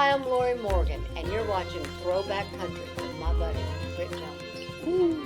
Hi, I'm Lori Morgan, and you're watching Throwback Country with my buddy, Britt Jones. Woo.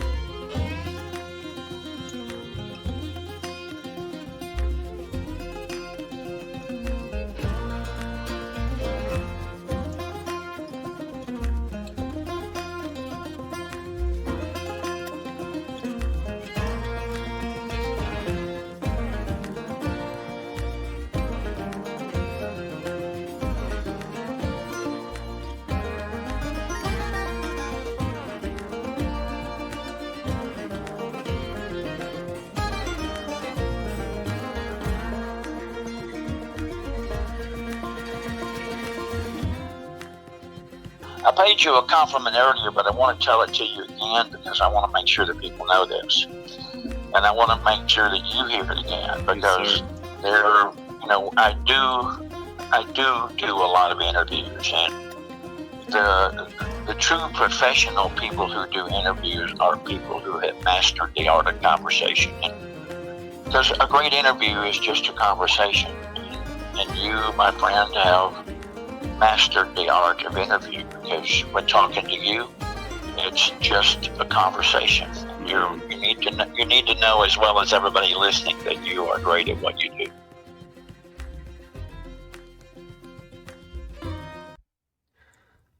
I paid you a compliment earlier, but I want to tell it to you again because I want to make sure that people know this. And I want to make sure that you hear it again because I do a lot of interviews, and the true professional people who do interviews are people who have mastered the art of conversation. Because a great interview is just a conversation. And you, my friend, have mastered the art of interview because when talking to you, it's just a conversation. You need to know as well as everybody listening that you are great at what you do.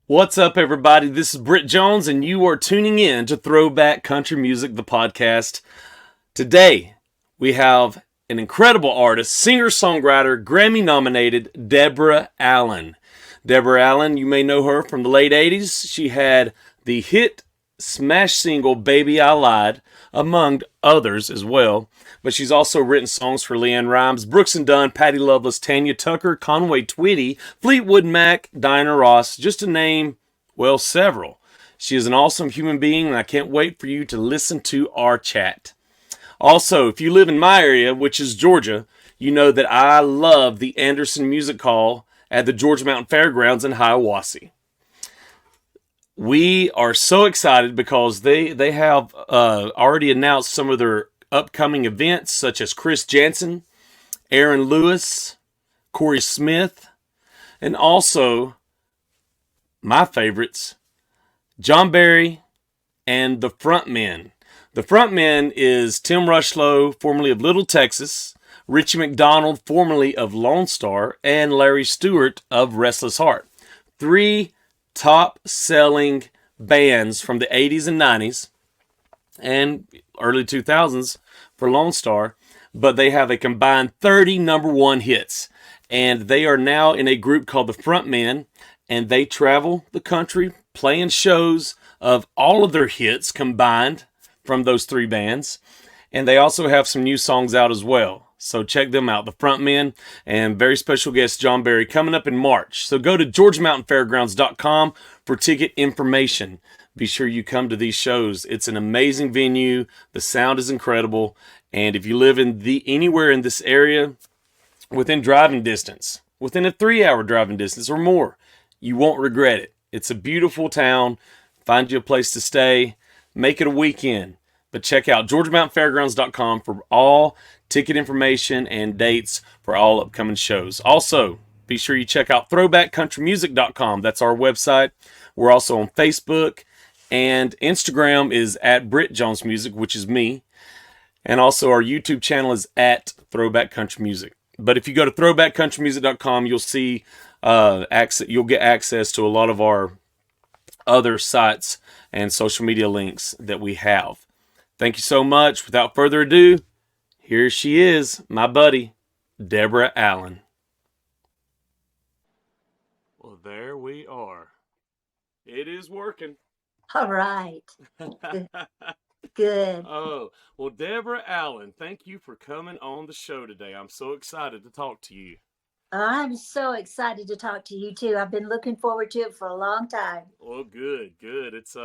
What's up, everybody? This is Britt Jones, and you are tuning in to Throwback Country Music, the podcast. Today, we have an incredible artist, singer-songwriter, Grammy-nominated Deborah Allen. Deborah Allen, you may know her from the late 80s. She had the hit smash single Baby I Lied, among others as well. But she's also written songs for LeAnn Rimes, Brooks and Dunn, Patti Loveless, Tanya Tucker, Conway Twitty, Fleetwood Mac, Diana Ross, just to name, well, several. She is an awesome human being, and I can't wait for you to listen to our chat. Also, if you live in my area, which is Georgia, you know that I love the Anderson Music Hall at the Georgia Mountain Fairgrounds in Hiawassee. We are so excited because they have already announced some of their upcoming events, such as Chris Jansen, Aaron Lewis, Corey Smith, and also my favorites, John Barry and the Frontmen. The Frontmen is Tim Rushlow, formerly of Little Texas, Richie McDonald, formerly of Lone Star, and Larry Stewart of Restless Heart. 3 top-selling bands from the 80s and 90s and early 2000s for Lone Star, but they have a combined 30 number one hits. And they are now in a group called the Frontmen, and they travel the country playing shows of all of their hits combined from those 3 bands. And they also have some new songs out as well. So check them out, the Frontmen, and very special guest John Barry coming up in March. So go to GeorgiaMountainFairgrounds.com for ticket information. Be sure you come to these shows. It's an amazing venue. The sound is incredible. And if you live in anywhere in this area within driving distance, within a 3-hour driving distance or more, you won't regret it. It's a beautiful town. Find you a place to stay. Make it a weekend. But check out GeorgiaMountainFairgrounds.com for all ticket information and dates for all upcoming shows. Also, be sure you check out ThrowbackCountryMusic.com. That's our website. We're also on Facebook, and Instagram is at Britt Jones Music, which is me. And also our YouTube channel is at Throwback Country Music. But if you go to ThrowbackCountryMusic.com, you'll see you'll get access to a lot of our other sites and social media links that we have. Thank you so much. Without further ado, here she is, my buddy, Deborah Allen. Well, there we are. It is working. All right. Good. Oh, well, Deborah Allen, thank you for coming on the show today. I'm so excited to talk to you. I'm so excited to talk to you too. I've been looking forward to it for a long time. Well, good. It's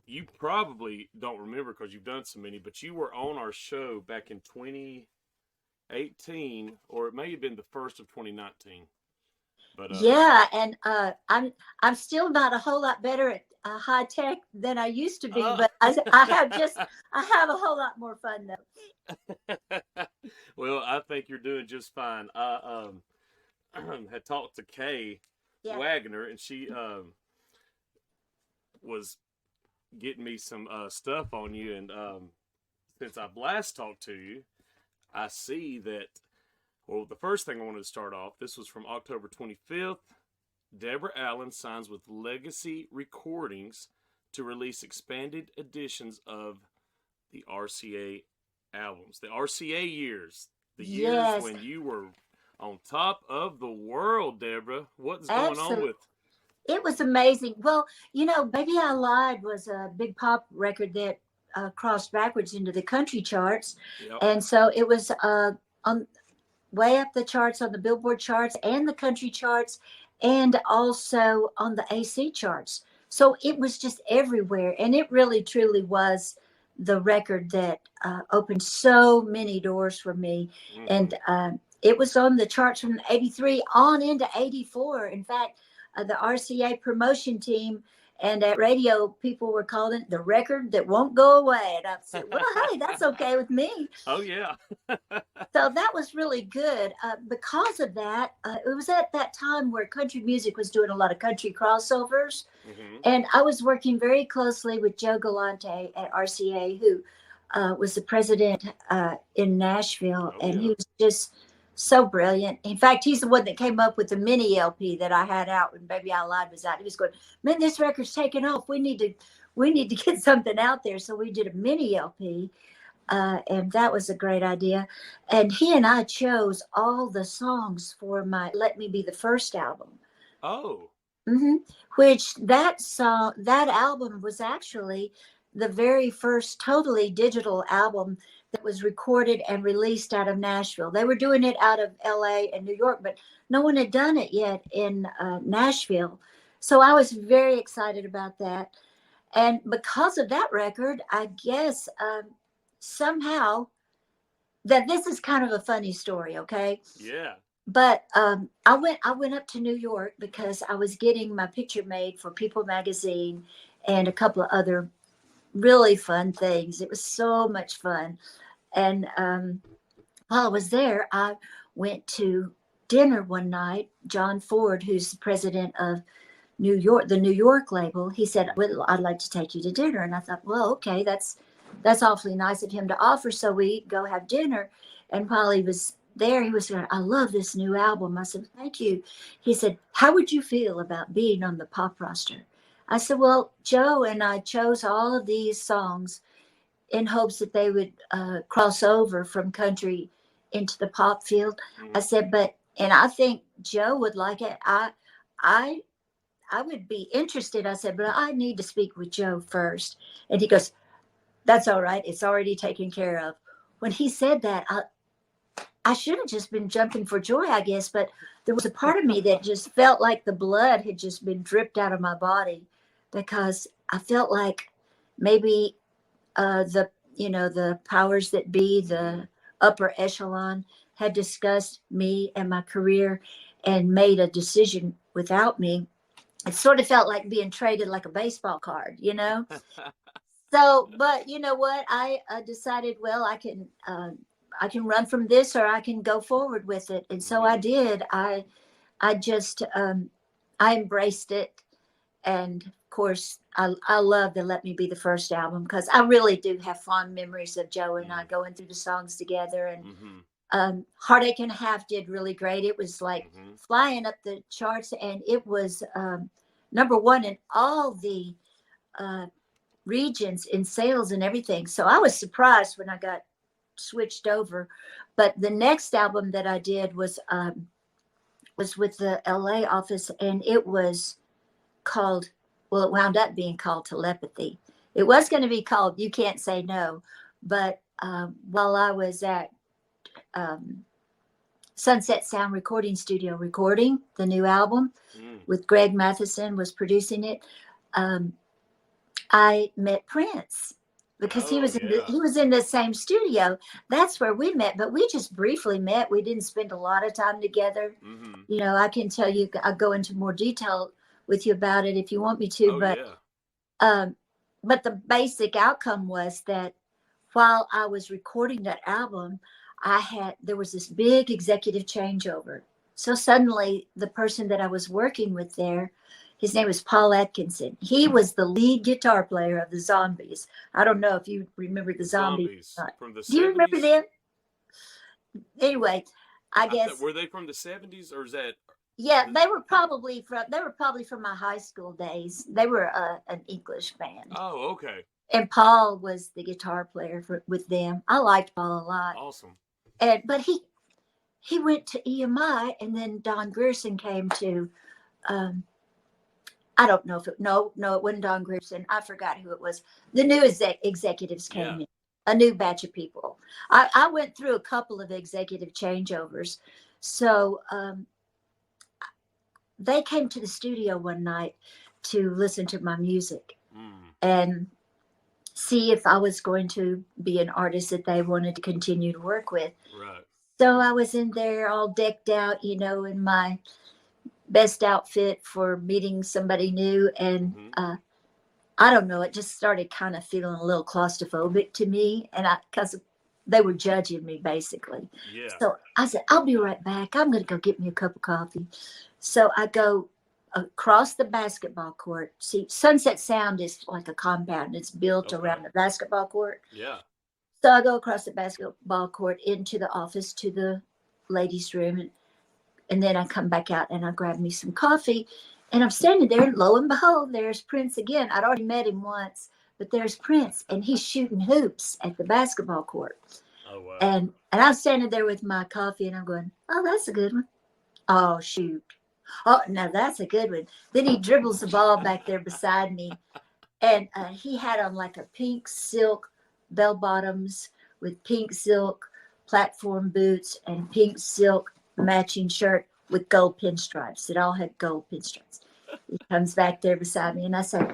you probably don't remember because you've done so many, but you were on our show back in 2018, or it may have been the first of 2019. But yeah, and I'm still not a whole lot better at high tech than I used to be, but I have a whole lot more fun though. Well, I think you're doing just fine. I had talked to Kay Yeah. Wagner, and she was getting me some stuff on you. And since I last talked to you, I see that. Well, the first thing I wanted to start off. This was from October 25th. Deborah Allen signs with Legacy Recordings to release expanded editions of the RCA albums. The RCA years. The years Yes, when you were on top of the world, Deborah. What's going on absolutely. with... It was amazing. Well, Baby I Lied was a big pop record that crossed backwards into the country charts. Yep. And so it was on way up the charts on the Billboard charts and the country charts, and also on the AC charts. So it was just everywhere. And it really, truly was the record that opened so many doors for me. Mm-hmm. And it was on the charts from 83 on into 84. In fact, the RCA promotion team and at radio, people were calling it the record that won't go away. And I said, well, hey, that's okay with me. Oh, yeah. So that was really good. Because of that, it was at that time where country music was doing a lot of country crossovers. Mm-hmm. And I was working very closely with Joe Galante at RCA, who was the president in Nashville. Oh, and yeah. he was just so brilliant. In fact, he's the one that came up with the mini LP that I had out when Baby I Lied was out. He was going, man, this record's taking off. We need to get something out there. So we did a mini LP. And that was a great idea. And he and I chose all the songs for my Let Me Be the First album. Oh. Mm-hmm. Which that album was actually the very first totally digital album that was recorded and released out of Nashville. They were doing it out of LA and New York, but no one had done it yet in Nashville. So I was very excited about that. And because of that record, I guess somehow that this is kind of a funny story, okay? Yeah. But I went up to New York because I was getting my picture made for People magazine and a couple of other really fun things. It was so much fun. And while I was there, I went to dinner one night. John Ford, who's the president of New York, the New York label, he said, well, I'd like to take you to dinner. And I thought, well, okay, that's awfully nice of him to offer. So we go have dinner. And while he was there, he was going, I love this new album. I said, thank you. He said, how would you feel about being on the pop roster? I said, well, Joe and I chose all of these songs in hopes that they would cross over from country into the pop field. Mm-hmm. I said, and I think Joe would like it. I would be interested. I said, but I need to speak with Joe first. And he goes, that's all right. It's already taken care of. When he said that, I should have just been jumping for joy, I guess. But there was a part of me that just felt like the blood had just been dripped out of my body, because I felt like maybe the powers that be, the upper echelon, had discussed me and my career and made a decision without me. It sort of felt like being traded like a baseball card, So, but you know what? I decided, well, I can run from this, or I can go forward with it. And so I did. I just, I embraced it. And of course, I love the Let Me Be the First album, because I really do have fond memories of Joe and I going through the songs together. And Heartache and a Half did really great. It was like flying up the charts, and it was number one in all the regions in sales and everything. So I was surprised when I got switched over. But the next album that I did was with the LA office, and it was called, well, it wound up being called Telepathy. It was going to be called You Can't Say No, but while I was at Sunset Sound Recording Studio recording the new album with Greg Matheson was producing it, I met Prince, because he was in the same studio. That's where we met, but we just briefly met. We didn't spend a lot of time together. I can tell you, I'll go into more detail with you about it if you want me to. But the basic outcome was that while I was recording that album, there was this big executive changeover. So suddenly the person that I was working with there, his name was Paul Atkinson. He was the lead guitar player of the Zombies. I don't know if you remember the Zombies. From the Do you remember 70s. them? Anyway, I guess Were they from the 70s, or is that? yeah, they were probably from my high school days. They were an English band. Oh, okay. And Paul was the guitar player with them. I liked Paul a lot. Awesome. But he went to EMI, and then Don Grierson came to. I don't know if it wasn't Don Grierson. I forgot who it was. The new executives came in, a new batch of people. I went through a couple of executive changeovers, so they came to the studio one night to listen to my music and see if I was going to be an artist that they wanted to continue to work with. Right. So I was in there all decked out, in my best outfit for meeting somebody new. And I don't know, it just started kind of feeling a little claustrophobic to me. And because they were judging me basically. Yeah. So I said, I'll be right back. I'm going to go get me a cup of coffee. So I go across the basketball court. See, Sunset Sound is like a compound. It's built around the basketball court. Yeah. So I go across the basketball court into the office to the ladies' room. And then I come back out and I grab me some coffee. And I'm standing there, and lo and behold, there's Prince again. I'd already met him once, but there's Prince, and he's shooting hoops at the basketball court. Oh, wow. And I'm standing there with my coffee, and I'm going, oh, that's a good one. Oh, shoot. Oh, no, that's a good one. Then he dribbles the ball back there beside me. And he had on like a pink silk bell bottoms with pink silk platform boots and pink silk matching shirt with gold pinstripes. It all had gold pinstripes. He comes back there beside me, and I say,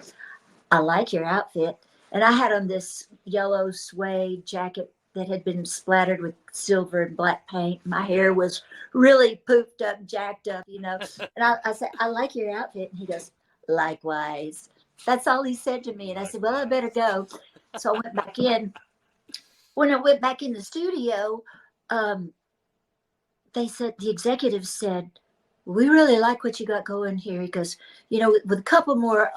I like your outfit. And I had on this yellow suede jacket that had been splattered with silver and black paint. My hair was really pooped up, jacked up, And I said, I like your outfit. And he goes, likewise. That's all he said to me. And I said, well, I better go. So I went back in. When I went back in the studio, the executive said, we really like what you got going here. He goes, with a couple more,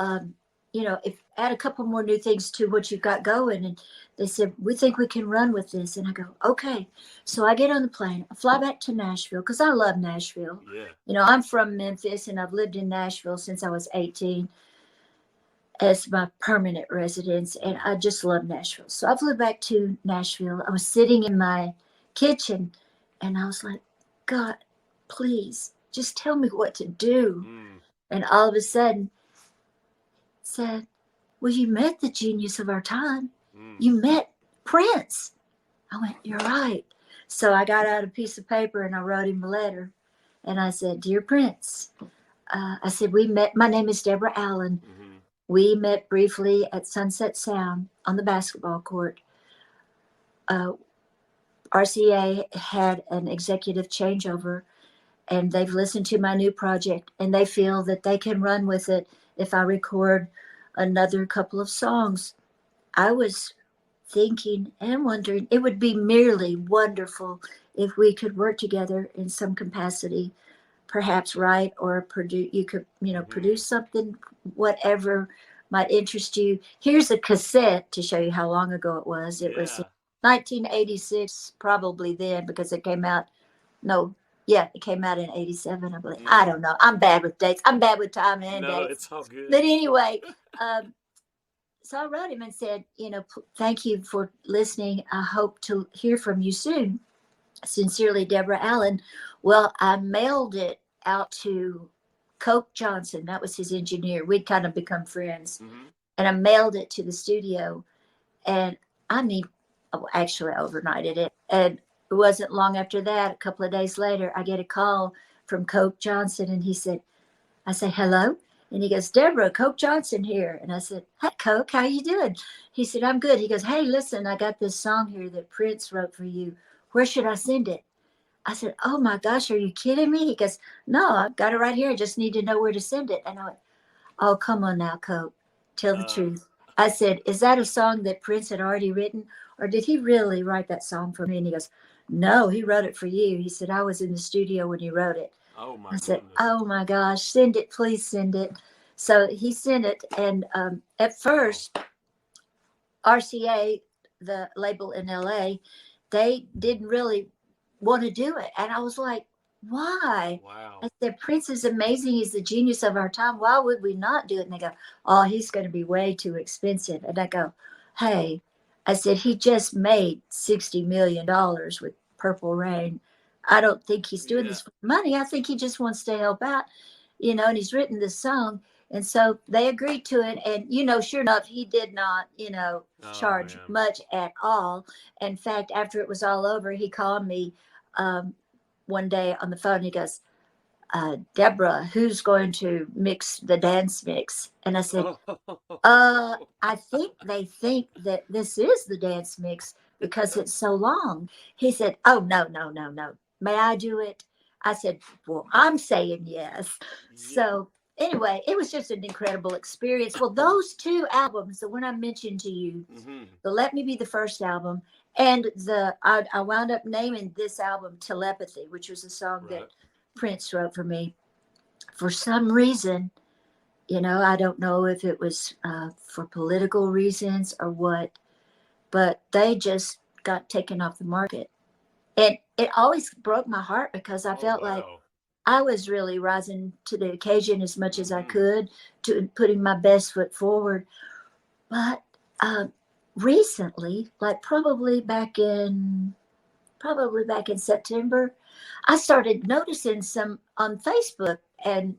if add a couple more new things to what you've got going. And they said, we think we can run with this. And I go, okay. So I get on the plane, I fly back to Nashville because I love Nashville. Yeah. I'm from Memphis, and I've lived in Nashville since I was 18 as my permanent residence. And I just love Nashville. So I flew back to Nashville. I was sitting in my kitchen, and I was like, God, please just tell me what to do. And all of a sudden said, well, you met the genius of our time. You met Prince. I went, you're right. So I got out a piece of paper and I wrote him a letter. And I said, dear Prince, I said, my name is Deborah Allen. We met briefly at Sunset Sound on the basketball court. RCA had an executive changeover, and they've listened to my new project, and they feel that they can run with it if I record another couple of songs. I was thinking and wondering, it would be merely wonderful if we could work together in some capacity, perhaps write or produce. You could, produce something, whatever might interest you. Here's a cassette to show you how long ago it was. It was 1986, probably then, because it came out. It came out in 87, I believe. I don't know. I'm bad with dates. I'm bad with time and dates. No, it's all good. But anyway, so I wrote him and said, thank you for listening. I hope to hear from you soon. Sincerely, Deborah Allen. Well, I mailed it out to Coke Johnson. That was his engineer. We'd kind of become friends. And I mailed it to the studio. And actually, I overnighted it. And it wasn't long after that, a couple of days later, I get a call from Coke Johnson. And I say, hello. And he goes, Deborah, Coke Johnson here. And I said, hey, Coke, how you doing? He said, I'm good. He goes, hey, listen, I got this song here that Prince wrote for you. Where should I send it? I said, oh my gosh, are you kidding me? He goes, no, I've got it right here. I just need to know where to send it. And I went, oh, come on now, Coke. Tell the truth. I said, is that a song that Prince had already written? Or did he really write that song for me? And he goes, no, he wrote it for you. He said, I was in the studio when he wrote it. Oh my I said, goodness. oh my gosh, send it, please send it. So he sent it. And at first, RCA, the label in LA, they didn't really want to do it. And I was like, why? Wow. I said, Prince is amazing. He's the genius of our time. Why would we not do it? And they go, oh, he's going to be way too expensive. And I go, hey, I said, he just made $60 million with Purple Rain. I don't think he's doing Yeah. this for money. I think he just wants to help out, and he's written this song. And so they agreed to it. And, sure enough, he did not, Oh charge man. much at all. In fact, after it was all over, he called me one day on the phone. He goes, Deborah, who's going to mix the dance mix? And I said, I think they think that this is the dance mix because it's so long. He said, oh, no, no, no, no. May I do it? I said, well, I'm saying yes. Yeah. So anyway, it was just an incredible experience. Well, those two albums, the one I mentioned to you, Mm-hmm. the Let Me Be the First album, and I wound up naming this album Telepathy, which was a song Right. that Prince wrote for me. For some reason, I don't know if it was for political reasons or what, but they just got taken off the market. And it always broke my heart because I Oh felt like wow. I was really rising to the occasion as much as I Mm-hmm. could, to putting my best foot forward. But recently, like probably back in September, I started noticing some on Facebook and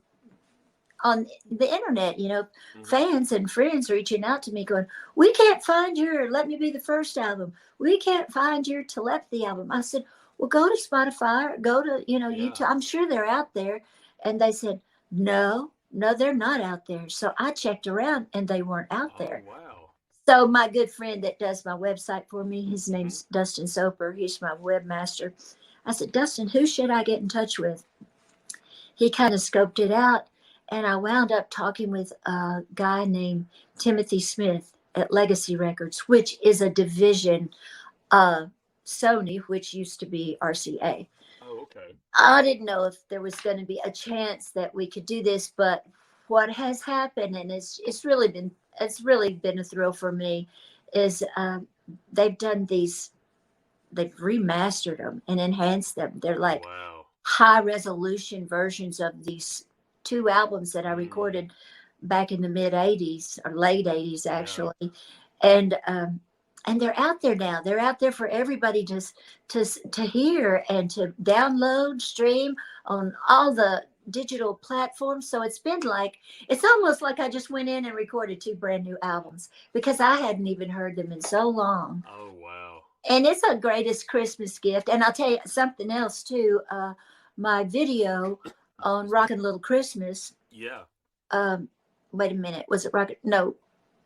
on the internet, Mm-hmm. fans and friends reaching out to me going, we can't find your Let Me Be the First album. We can't find your Telepathy album. I said, well, go to Spotify or go to, Yeah. YouTube. I'm sure they're out there. And they said, no, no, they're not out there. So I checked around and they weren't out Oh there. wow. So my good friend that does my website for me, his Mm-hmm. name's Dustin Soper. He's my webmaster. I said, Dustin, who should I get in touch with? He kind of scoped it out, and I wound up talking with a guy named Timothy Smith at Legacy Records, which is a division of Sony, which used to be RCA. Oh okay. I didn't know if there was going to be a chance that we could do this, but what has happened, and it's really been a thrill for me, is they've done these, they've remastered them and enhanced them. They're Oh like wow. high resolution versions of these two albums that I Mm. recorded back in the mid 80s or late 80s Yeah. actually. And they're out there now. They're out there for everybody to hear and to download, stream on all the digital platforms. So it's almost like I just went in and recorded two brand new albums because I hadn't even heard them in so long. Oh wow. And it's a greatest Christmas gift. And I'll tell you something else too. My video on Rockin' Little Christmas. Yeah. Um, wait a minute, was it Rockin'? No,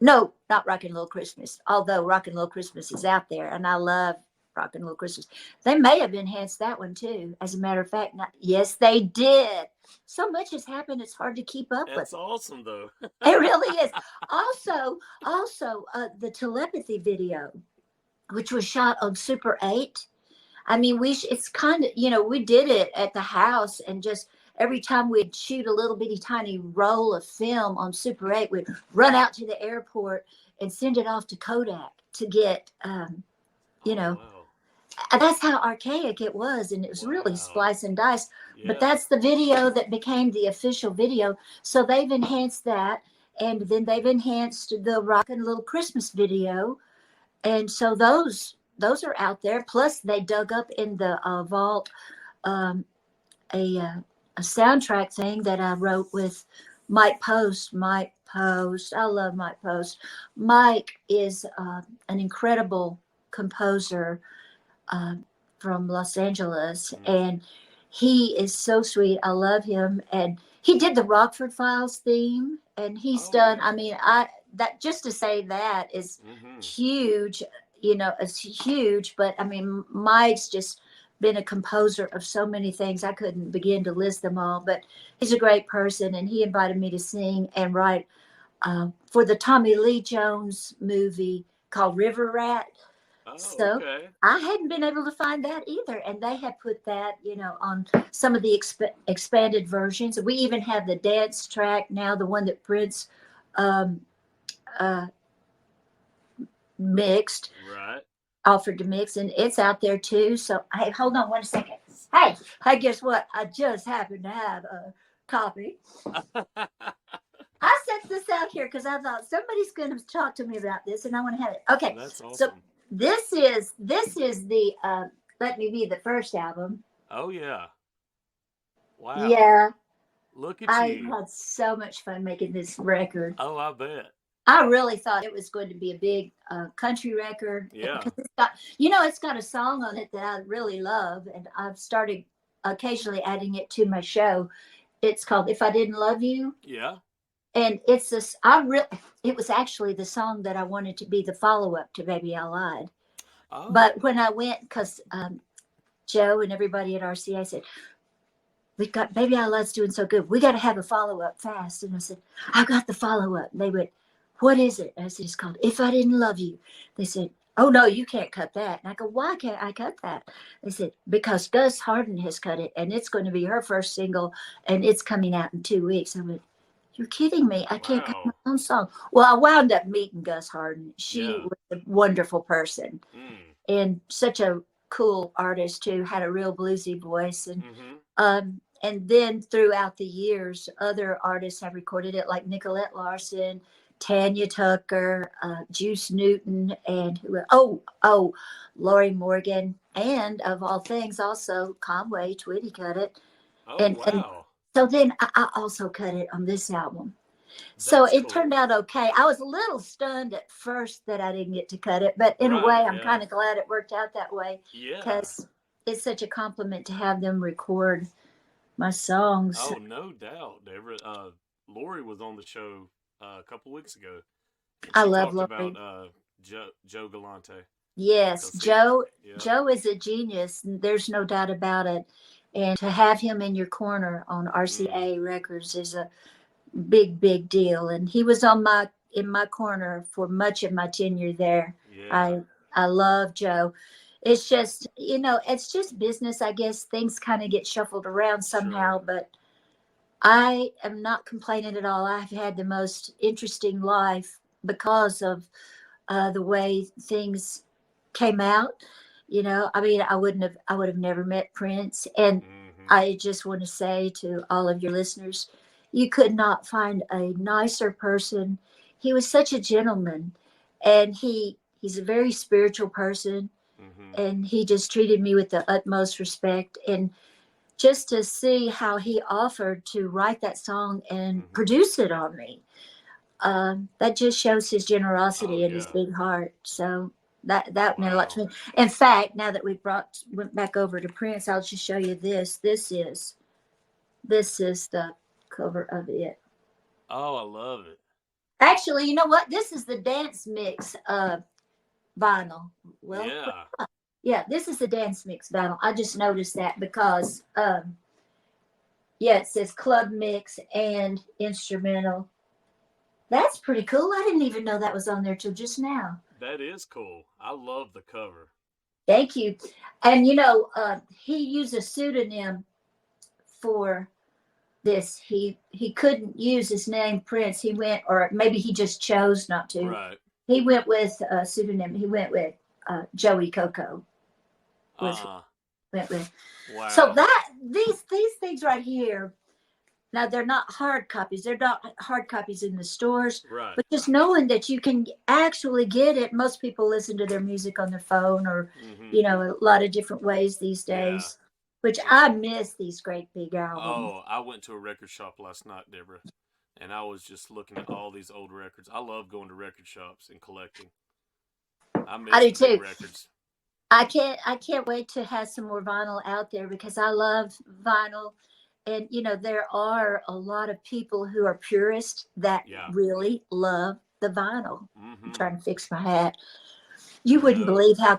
no, not Rockin' Little Christmas. Although Rockin' Little Christmas is out there, and I love Rockin' Little Christmas. They may have enhanced that one too. As a matter of fact, yes, they did. So much has happened; it's hard to keep up with. That's awesome though. It really is. Also, the telepathy video, which was shot on Super 8. I mean, it's kind of, we did it at the house and just every time we'd shoot a little bitty tiny roll of film on Super 8, we'd run out to the airport and send it off to Kodak to get, you Oh know, wow. that's how archaic it was. And it was really Wow. splice and dice. But Yeah. that's the video that became the official video. So they've enhanced that. And then they've enhanced the Rockin' Little Christmas video, and so those are out there. Plus, they dug up in the vault um, a soundtrack thing that I wrote with Mike Post. Mike Post, I love Mike Post. Mike is an incredible composer uh, from Los Angeles, Mm. and he is so sweet. I love him, and he did the Rockford Files theme, and he's Oh done. yeah. I mean, I that just to say that is Mm-hmm. huge. It's huge. But I mean, Mike's just been a composer of so many things. I couldn't begin to list them all, but he's a great person, and he invited me to sing and write for the Tommy Lee Jones movie called River Rat. Oh, So okay. I hadn't been able to find that either. And they had put that, on some of the expanded versions. We even have the dance track now, the one that Prince um, uh, mixed, Right. offered to mix, and it's out there too. So, hey, hold on 1 second. Hey, guess what? I just happen to have a copy. I set this out here because I thought somebody's going to talk to me about this, and I want to have it. Okay, That's so awesome. this is the Let Me Be the First album. Oh yeah. Wow. Yeah, Look at I you. had so much fun making this record. Oh, I bet. I really thought it was going to be a big country record Yeah. because it's got a song on it that I really love, and I've started occasionally adding it to my show. It's called "If I Didn't Love You," Yeah. and it was actually the song that I wanted to be the follow up to "Baby I Lied." Oh. But when I went, because Joe and everybody at RCA said, "We got Baby I Lied's doing so good, we got to have a follow up fast," and I said, "I got the follow up." They went, "What is it?" I said, "It's called If I Didn't Love You." They said, "Oh no, you can't cut that." And I go, "Why can't I cut that?" They said, "Because Gus Harden has cut it, and it's going to be her first single, and it's coming out in 2 weeks." I went, "You're kidding me. I can't cut my Wow. own song." Well, I wound up meeting Gus Harden. She Yeah. was a wonderful person Mm. and such a cool artist too, had a real bluesy voice. Mm-hmm. And then throughout the years, other artists have recorded it, like Nicolette Larson, Tanya Tucker, Juice Newton, and Lori Morgan, and of all things, also Conway Twitty cut it. Oh And wow. so then I also cut it on this album. So That's it turned cool. out okay. I was a little stunned at first that I didn't get to cut it, but in a Right. way, I'm Yeah. kind of glad it worked out that way Yeah. because it's such a compliment to have them record my songs. Oh, no doubt, Deborah. Lori was on the show a couple weeks ago, and I she love talked about Lori. Joe Galante Yes, because he, Joe. yeah, Joe is a genius. There's no doubt about it. And to have him in your corner on mm, RCA Records is a big, big deal. And he was in my corner for much of my tenure there. yeah, I love Joe. It's just, it's just business. I guess things kind of get shuffled around sure, somehow, but I am not complaining at all. I've had the most interesting life because of the way things came out. I mean, I would have never met Prince. And mm-hmm, I just want to say to all of your listeners, you could not find a nicer person. He was such a gentleman, and he's a very spiritual person, mm-hmm, and he just treated me with the utmost respect. And just to see how he offered to write that song and mm-hmm. produce it on me, that just shows his Oh generosity and his yeah, big heart. So that meant a lot to wow. me. In fact, now that we went back over to Prince, I'll just show you this. This is the cover of it. Oh, I love it. Actually, you know what? This is the dance mix vinyl. Well, Yeah, yeah, this is the dance mix vinyl. I just noticed that because yeah, it says club mix and instrumental. That's pretty cool. I didn't even know that was on there till just now. that is cool. I love the cover. Thank you. And he used a pseudonym for this. He couldn't use his name Prince. He went, or maybe he just chose not to. Right. He went with a pseudonym. He went with Joey Coco. Was Uh. went with. So Wow. that these things right here. Now they're not hard copies. They're not hard copies in the stores, Right. but just knowing that you can actually get it. Most people listen to their music on their phone or, Mm-hmm. a lot of different ways these Yeah. days, which It's I miss these great big albums. Oh, I went to a record shop last night, Deborah, and I was just looking at all these old records. I love going to record shops and collecting. I I miss do the big too. records. I can't wait to have some more vinyl out there because I love vinyl. And there are a lot of people who are purists that Yeah. really love the vinyl. I'm Mm-hmm. trying to fix my hat. You wouldn't No. believe how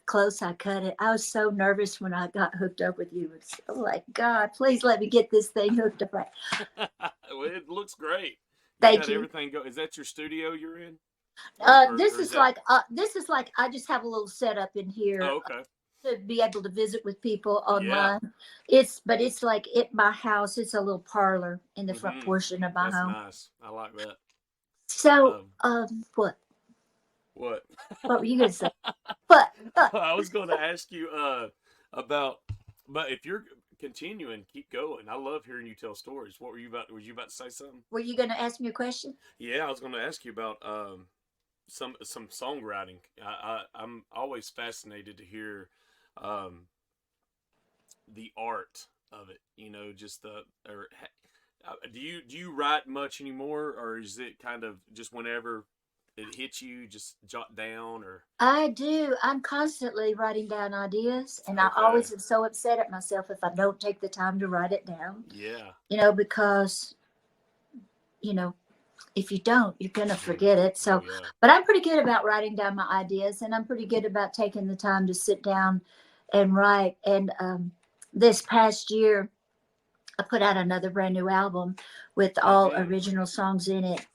close I cut it. I was so nervous when I got hooked up with you. It's like, God, please let me get this thing hooked up right. Well, it looks great. You Thank got you. everything go. Is that your studio you're in? This or is is that? like I just have a little setup in here Oh, okay. to be able to visit with people Yeah. online. It's like at my house. It's a little parlor in the front Mm-hmm. portion of my That's home. nice. I like that. So, Um, what? what? What were you gonna say? What? I was going to ask you about, but if you're continuing, keep going. I love hearing you tell stories. What were you about? Was you about to say something? Were you gonna ask me a question? Yeah, I was going to ask you about some songwriting. I'm always fascinated to hear um, the art of it. You know, just the or do you write much anymore, or is it kind of just whenever it hits you, just jot down or? I do. I'm constantly writing down ideas, and I Okay. always am so upset at myself if I don't take the time to write it down. Yeah. Because you know, if you don't, you're gonna Hmm. forget it. Oh So, yeah. but I'm pretty good about writing down my ideas, and I'm pretty good about taking the time to sit down and write. And this past year, I put out another brand new album with all Hmm. original songs in it,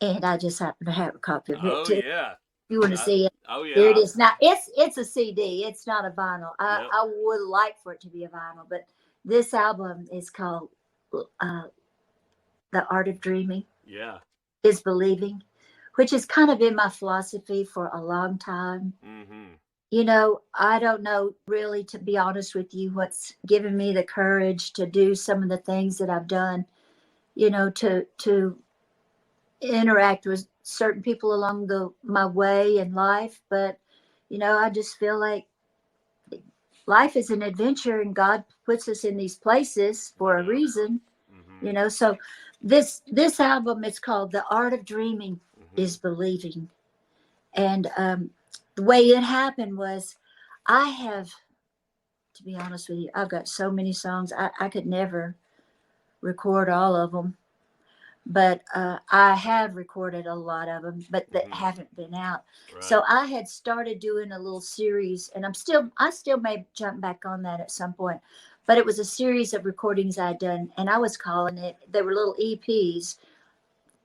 and I just happen to have a copy of it Oh too. yeah. You want to I, see it? oh Here it yeah. is. Now it's a CD. It's not a vinyl. Yep. I would like for it to be a vinyl, but this album is called uh, "The Art of Dreaming Yeah. is Believing," which has kind of been my philosophy for a long time. Hmm. I don't know really, to be honest with you, what's given me the courage to do some of the things that I've done. To interact with certain people along the my way in life, but I just feel like life is an adventure, and God puts us in these places for a Yeah. reason. Hmm. So this album is called "The Art of Dreaming Hmm. is Believing," and the way it happened was, I have, to be honest with you, I've got so many songs. I could never record all of them, but I have recorded a lot of them, but that Hmm. haven't been out. Right. So I had started doing a little series, and I still may jump back on that at some point. But it was a series of recordings I'd done, and I was calling it. They were little EPs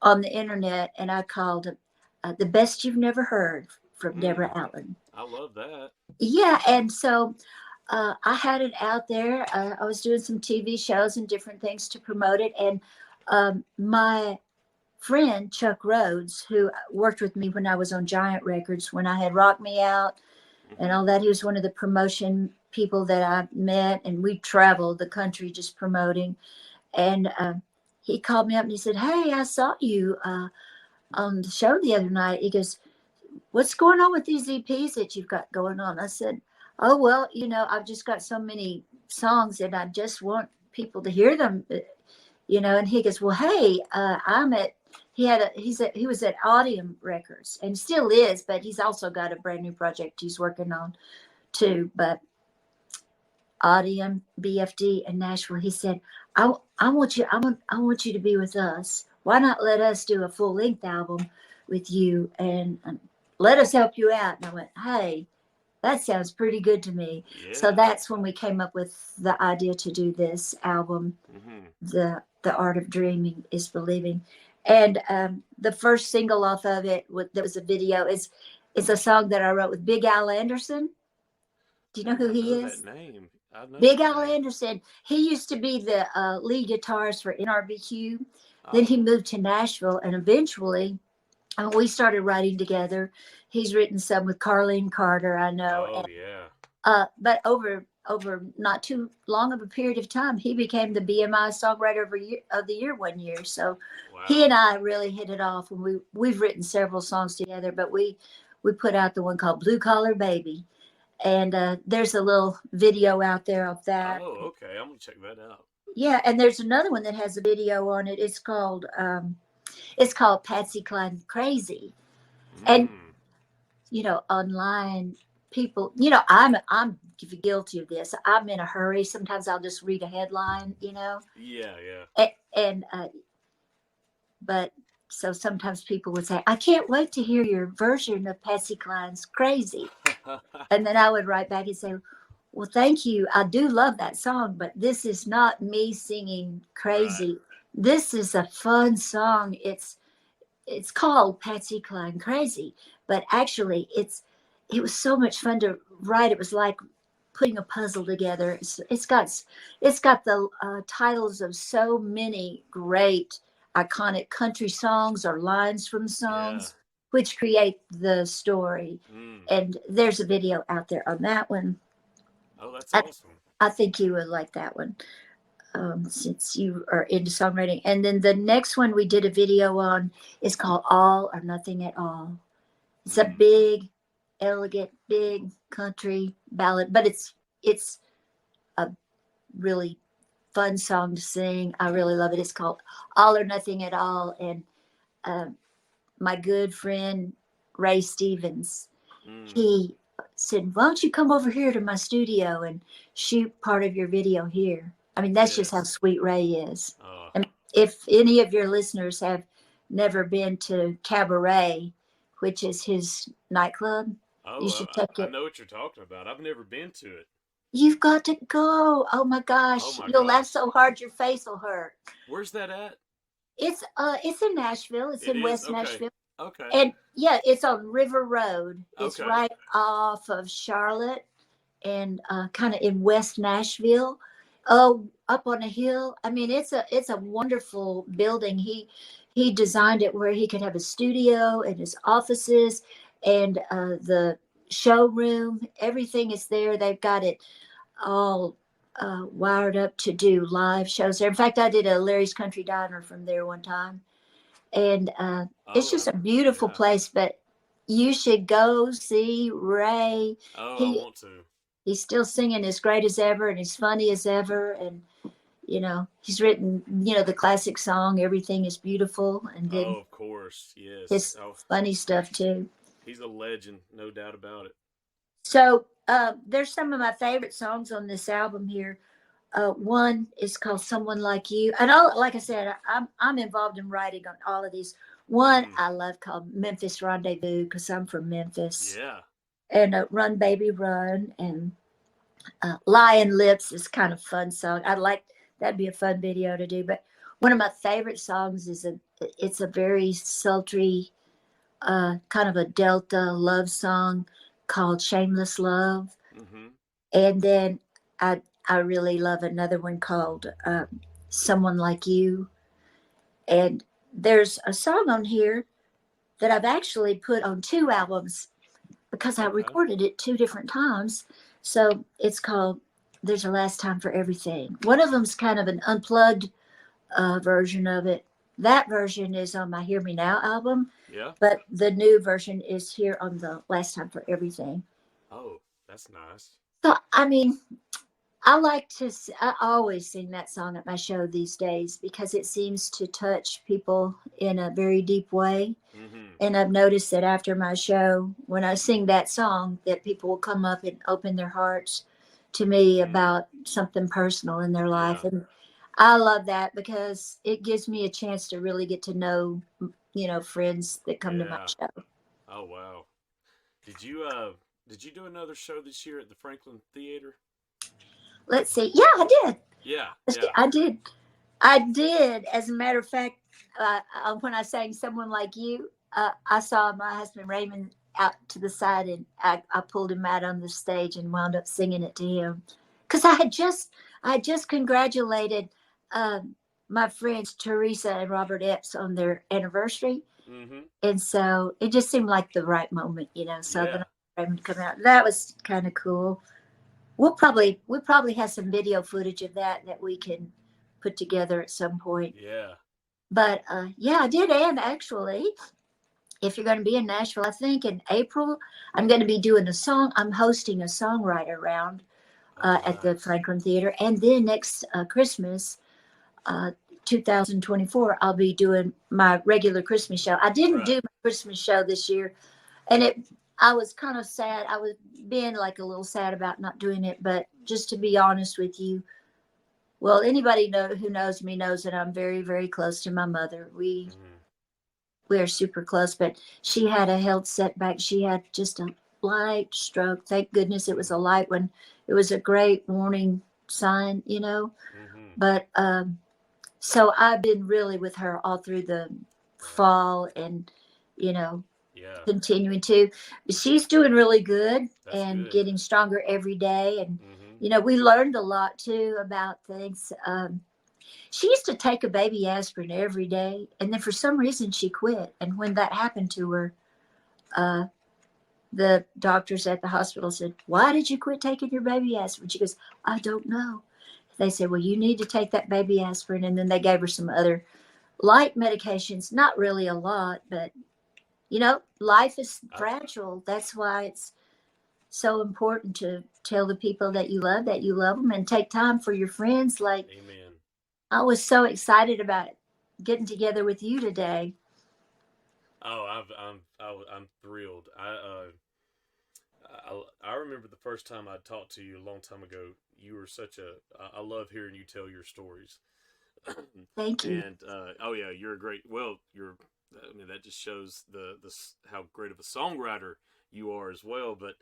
on the internet, and I called it "The Best You've Never Heard" from Deborah Mm. Allen. I love that. Yeah, and so I had it out there. I was doing some TV shows and different things to promote it, and my friend Chuck Rhodes, who worked with me when I was on Giant Records, when I had Rock Me Out and Hmm. all that. He was one of the promotion people that I met, and we traveled the country just promoting. And he called me up and he said, "Hey, I saw you on the show the other night." He goes, "What's going on with these EPs that you've got going on?" I said, "Oh, well, I've just got so many songs and I just want people to hear them." And he goes, "Well, hey, I'm at." He was at Audium Records and still is, but he's also got a brand new project he's working on too. But Audium, BFD, and Nashville. He said, I want you. I want you to be with us. Why not let us do a full length album with you and let us help you out?" And I went, "Hey, that sounds pretty good to me." So Yeah. that's when we came up with the idea to do this album. Hmm. The Art of Dreaming is Believing, and the first single off of it that was a video is a song that I wrote with Big Al Anderson. Do you know who I he know that is? name. I know Big that Al name. Anderson. He used to be the lead guitarist for NRBQ. Then he Oh. moved to Nashville, and eventually we started writing together. He's written some with Carlene Carter, I know, Oh yeah. but over not too long of a period of time, he became the BMI Songwriter of the Year one year. So he Wow. and I really hit it off, and we've written several songs together. But we put out the one called Blue Collar Baby, and there's a little video out there of that. Oh, okay. I'm gonna check that out. Yeah, and there's another one that has a video on it. It's called Patsy Cline Crazy, and Mm. online people, I'm guilty of this. I'm in a hurry. Sometimes I'll just read a headline, Yeah, yeah. and but so sometimes people would say, "I can't wait to hear your version of Patsy Cline's Crazy," and then I would write back and say, "Well, thank you. I do love that song, but this is not me singing Right. crazy. This is a fun song. it's called Patsy Cline Crazy, but actually it was so much fun to write. It was like putting a puzzle together. It's got the titles of so many great iconic country songs or lines from Yeah. songs, which create the story. Mm. And there's a video out there on that one. Oh, that's I, awesome. I think you would like that one, since you are into songwriting. And then the next one we did a video on is called All or Nothing at All. It's a Mm. big, elegant, big country ballad, but it's a really fun song to sing. I really love it. It's called All or Nothing at All. And uh, my good friend Ray Stevens, Mm. he said, "Why don't you come over here to my studio and shoot part of your video here?" I mean, that's just how Yes. sweet Ray is. Oh. And if any of your listeners have never been to Cabaret, which is his nightclub, you Oh, should check I it. know what you're talking about. I've never been to it. You've got to go. Oh my Oh gosh, my you'll laugh gosh. so hard your face will hurt. Where's that at? It's in Nashville. It's It in is? West Okay. Nashville. Okay. And yeah, it's on River Road. It's Okay. right off of Charlotte and kind of in West Nashville. Oh, up on a hill. I mean, it's a wonderful building. He designed it where he could have a studio and his offices and the showroom. Everything is there. They've got it all wired up to do live shows there. In fact, I did a Larry's Country Diner from there one time, and it's Oh, just a beautiful yeah. place. But you should go see Ray. Oh, I He want to. he's still singing as great as ever, and he's funny as ever, and he's written the classic song "Everything Is Beautiful," and Oh, then of course. Yes. his Oh, funny stuff too. he's a legend, no doubt about it. So there's some of my favorite songs on this album here. One is called "Someone Like You," and like I said, I'm involved in writing on all of these. One Mm. I love called "Memphis Rendezvous" because I'm from Memphis, Yeah. and "Run Baby Run," and "Lion Lips" is kind of fun song. That'd be a fun video to do. But one of my favorite songs it's a very sultry, kind of a Delta love song called "Shameless Love." Mm-hmm. And then I really love another one called "Someone Like You." And there's a song on here that I've actually put on two albums because I Okay. recorded it two different times. So it's called "There's a Last Time for Everything." One of them's kind of an unplugged version of it. That version is on my "Hear Me Now" album, Yeah. but the new version is here on the "Last Time for Everything." Oh, that's nice. So, I mean, I always sing that song at my show these days because it seems to touch people in a very deep way. Mm-hmm. And I've noticed that after my show, when I sing that song, that people will come up and open their hearts to me Mm. about something personal in their life. Yeah. And I love that because it gives me a chance to really get to know, friends that come to my Yeah. show. Oh, wow. Did you did you do another show this year at the Franklin Theater? Let's see. Yeah, I did. Yeah. Yeah. I did. I did. As a matter of fact, when I sang "Someone Like You," I saw my husband Raymond out to the side, and I pulled him out on the stage and wound up singing it to him because I had just congratulated my friends Teresa and Robert Epps on their anniversary, Mm-hmm. and so it just seemed like the right moment. So then Yeah. Raymond come out. That was kind of cool. We probably have some video footage of that we can put together at some point. Yeah. But yeah, I did. And actually, if you're going to be in Nashville, I think in April, I'm going to be doing a song. I'm hosting a songwriter round Oh, at the nice. Franklin Theater. And then next Christmas, uh, 2024, I'll be doing my regular Christmas show. I didn't Right. do my Christmas show this year, and I was kind of sad. I was being like a little sad about not doing it, but just to be honest with you, well, anybody who knows me knows that I'm very, very close to my mother. We Mm-hmm. we are super close, but she had a health setback. She had just a light stroke. Thank goodness it was a light one. It was a great warning sign. Mm-hmm. But so I've been really with her all through the fall and, you know, Yeah. continuing to. But she's doing really good That's and good. getting stronger every day. And, Mm-hmm. you know, we learned a lot too about things. She used to take a baby aspirin every day, and then for some reason she quit. And when that happened to her, uh, the doctors at the hospital said, "Why did you quit taking your baby aspirin?" She goes, "I don't know." They said, "Well, you need to take that baby aspirin." And then they gave her some other light medications, not really a lot, but you know, life is I, fragile. That's why it's so important to tell the people that you love them and take time for your friends. Like, amen. I was so excited about getting together with you today. Oh, I'm thrilled. I remember the first time I talked to you a long time ago. You were such a. I love hearing you tell your stories. Thank you. And oh yeah, you're a great. Well, you're. I mean, that just shows the how great of a songwriter you are as well. But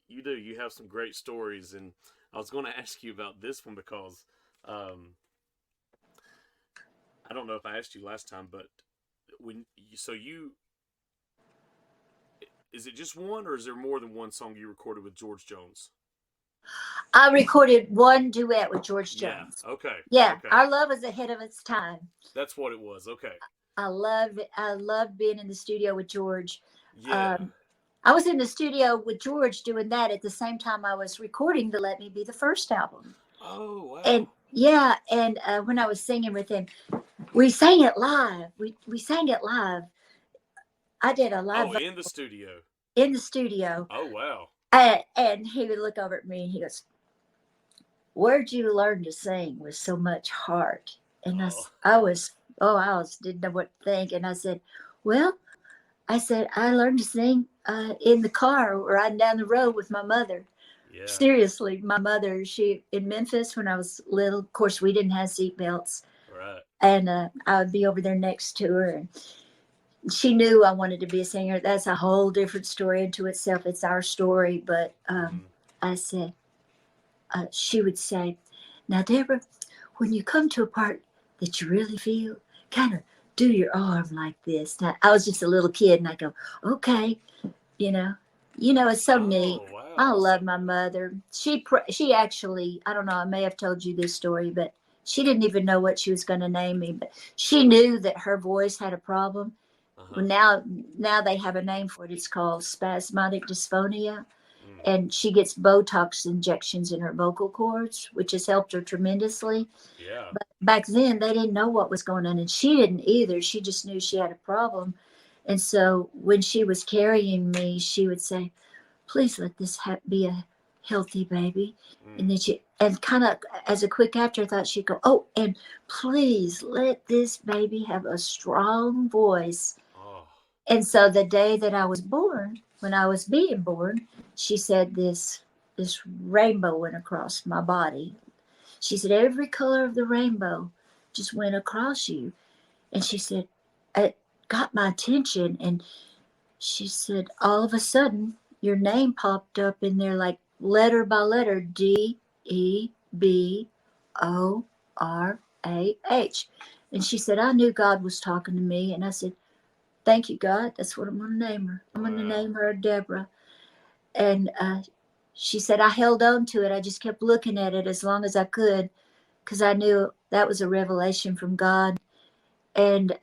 you do. You have some great stories, and I was going to ask you about this one because um, I don't know if I asked you last time, but when so you is it just one or is there more than one song you recorded with George Jones? I recorded one duet with George Yeah. Jones. Okay. Yeah, Okay. our love is ahead of its time. That's what it was. Okay. I love it. I love being in the studio with George. Yeah. Um, I was in the studio with George doing that at the same time I was recording the Let Me Be the First album. Oh wow. And yeah, and when I was singing with him, we sang it live. We sang it live. I did a live Oh, in the studio. in the studio, Oh wow. and he would look over at me and he goes, "Where'd you learn to sing with so much heart?" And Oh. I was didn't know what to think, and I said, "Well," I said, "I learned to sing in the car riding down the road with my mother." Yeah. Seriously, my mother, she in Memphis when I was little. Of course, we didn't have seatbelts, Right. and I would be over there next to her, and she knew I wanted to be a singer. That's a whole different story into itself. It's our story, but Mm-hmm. I said, she would say, "Now, Deborah, when you come to a part that you really feel, kind of do your arm like this." Now, I was just a little kid, and I go, "Okay," you know, it's so neat. Oh I wow. love So my mother. She actually, I don't know, I may have told you this story, but she didn't even know what she was going to name me, but she knew that her voice had a problem. uh Well, huh. now they have a name for it. It's called spasmodic dysphonia, Mm. and she gets Botox injections in her vocal cords, which has helped her tremendously. Yeah. But back then, they didn't know what was going on, and she didn't either. She just knew she had a problem. And so when she was carrying me, she would say, "Please let this be a healthy baby." And Mm. then and kind of as a quick afterthought, she'd go, "Oh, and please let this baby have a strong voice." Oh. And so the day that I was born, when I was being born, she said this rainbow went across my body. She said every color of the rainbow just went across you. And she said it got my attention. And she said all of a sudden your name popped up in there like letter by letter, Deborah. And she said I knew God was talking to me. And I said, "Thank you, God. That's what I'm going to name her. I'm going to Wow. name her Deborah." And she said, I held on to it. I just kept looking at it as long as I could because I knew that was a revelation from God. And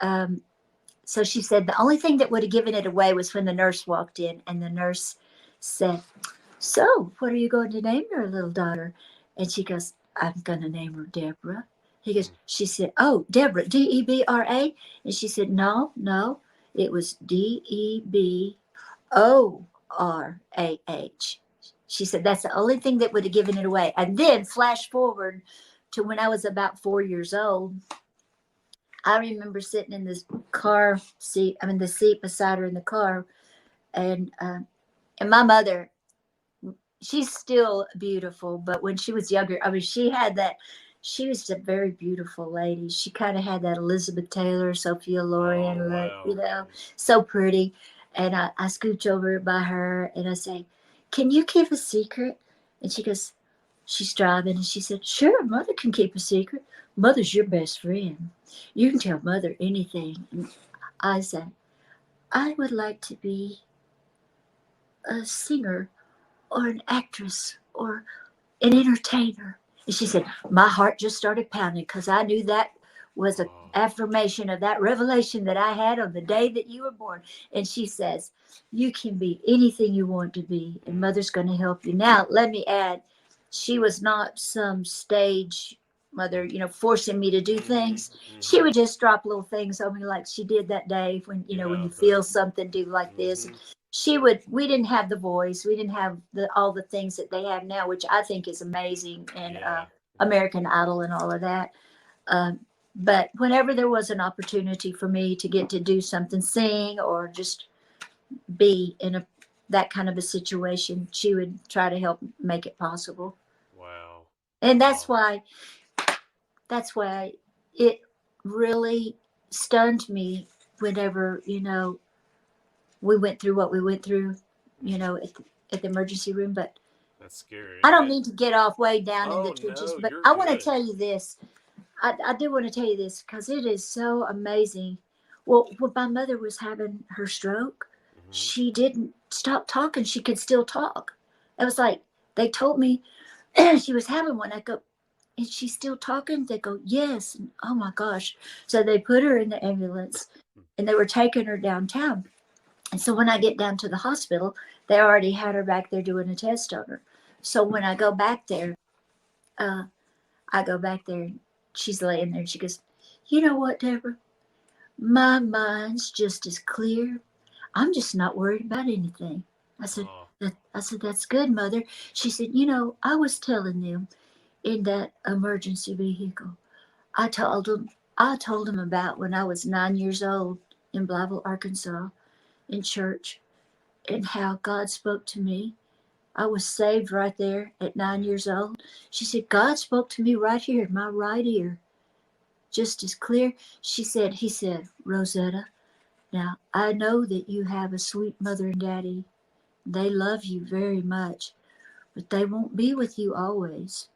so she said, the only thing that would have given it away was when the nurse walked in and the nurse said, "So, what are you going to name your little daughter?" And she goes, "I'm going to name her Deborah." Mm. She said, "Oh, Deborah, Debra." And she said, "No, no, it was Deborah." She said, "That's the only thing that would have given it away." And then flash forward to when I was about 4 years old. I remember sitting in this car seat, the seat beside her in the car. And my mother, she's still beautiful, but when she was younger, she had that. She was a very beautiful lady. She kind of had that Elizabeth Taylor, Sophia Oh Loren look, wow. so pretty. And I scooch over by her and I say, "Can you keep a secret?" And she goes, she's driving, and she said, "Sure, mother can keep a secret. Mother's your best friend." You can tell Mother anything. And I said, I would like to be a singer or an actress or an entertainer. And she said, my heart just started pounding because I knew that was an Oh, affirmation of that revelation that I had on the day that you were born. And she says, you can be anything you want to be, and Mother's going to help you. Now, let me add, she was not some stage mother, forcing me to do things. She would just drop little things on me like she did that day when, when yeah, you feel something, do like this. We didn't have the voice, we didn't have all the things that they have now, which I think is amazing, and yeah, American Idol and all of that. um, but whenever there was an opportunity for me to get to do something, sing or just be in that kind of a situation, she would try to help make it possible. wow, And wow, that's why it really stunned me whenever, we went through what we went through, at the emergency room. But that's scary. I don't mean to get off way down in the Oh trenches, no, but you're I want to good. tell you this. I do want to tell you this because it is so amazing. Well, when my mother was having her stroke, Hmm. she didn't stop talking. She could still talk. It was like they told me she was having one. I go, is she still talking? They go, yes. And, oh my gosh. So they put her in the ambulance and they were taking her downtown. And so when I get down to the hospital, they already had her back there doing a test on her. So when I go back there, uh, I go back there and she's laying there and she goes, you know what, Deborah? My mind's just as clear. I'm just not worried about anything. I said, Oh, that's good, Mother. She said, I was telling them in that emergency vehicle. I told them, I told them about when I was 9 years old in Blytheville, Arkansas, in church, and how God spoke to me. I was saved right there at 9 years old. She said, God spoke to me right here in my right ear, just as clear. He said, Rosetta, now I know that you have a sweet mother and daddy. They love you very much, but they won't be with you always.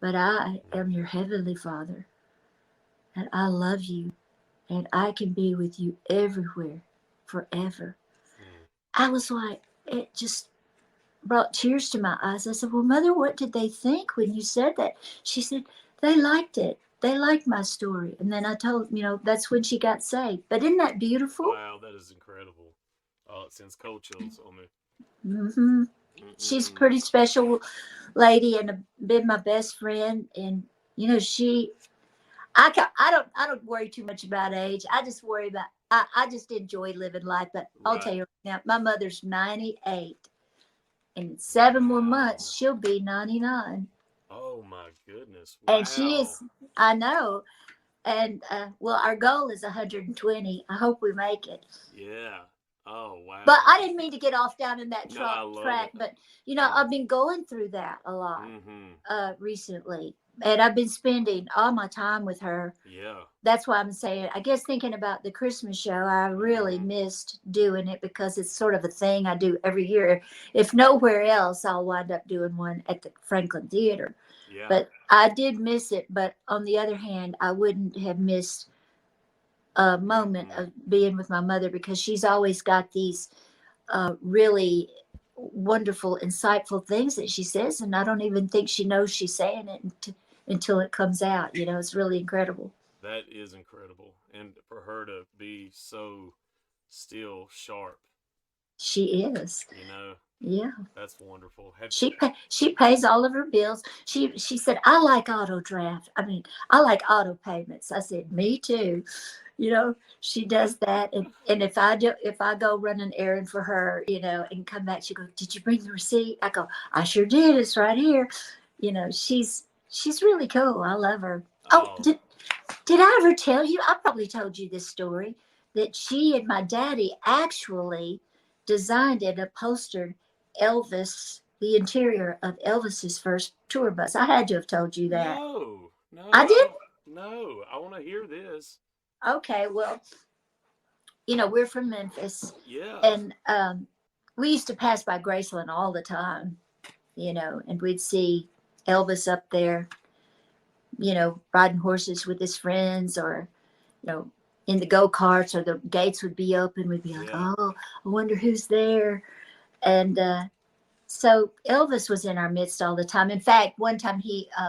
But I am your heavenly Father, and I love you, and I can be with you everywhere, forever. mm, I was like, it just brought tears to my eyes. I said, well, Mother, what did they think when you said that? She said, they liked it. They liked my story. And then I told, that's when she got saved. But isn't that beautiful? wow, that is incredible. Oh, it sends cold chills on me. Hmm. She's a Mm-mm-mm. pretty special lady and been my best friend. And, she, I don't worry too much about age. I just worry about, I just enjoy living life. But I'll Right. tell you right now, my mother's 98. In 7 more months, Wow. she'll be 99. Oh my goodness. And she Wow. is, I know. And well, our goal is 120. I hope we make it. Yeah. Oh But wow. I didn't mean to get off down in that No, I love track. it. But, Mm. I've been going through that a lot Mm-hmm. recently. And I've been spending all my time with her. Yeah. That's why I'm saying, I guess thinking about the Christmas show, I really Mm-hmm. missed doing it because it's sort of a thing I do every year. If nowhere else, I'll wind up doing one at the Franklin Theater. Yeah. But I did miss it. But on the other hand, I wouldn't have missed a moment Mm-mm. of being with my mother because she's always got these really wonderful, insightful things that she says. And I don't even think she knows she's saying it until it comes out. It's really incredible. That is incredible. And for her to be so still sharp, She is. you know, Yeah. that's wonderful. Have She pays all of her bills. She said, I like auto draft. I mean, I like auto payments. I said, me too. She does that. And if I go run an errand for her, and come back, she goes, did you bring the receipt? I go, I sure did. It's right here. She's really cool. I love her. Oh, oh did I ever tell you? I probably told you this story that she and my daddy actually designed and upholstered Elvis, the interior of Elvis's first tour bus. I had to have told you that. no, no, I I did? don't no. I want to hear this. Okay, well, we're from Memphis, Yeah. and we used to pass by Graceland all the time, and we'd see Elvis up there, riding horses with his friends, or you know, in the go-karts, or the gates would be open. We'd be like, Yeah. oh, I wonder who's there. And so Elvis was in our midst all the time. In fact, one time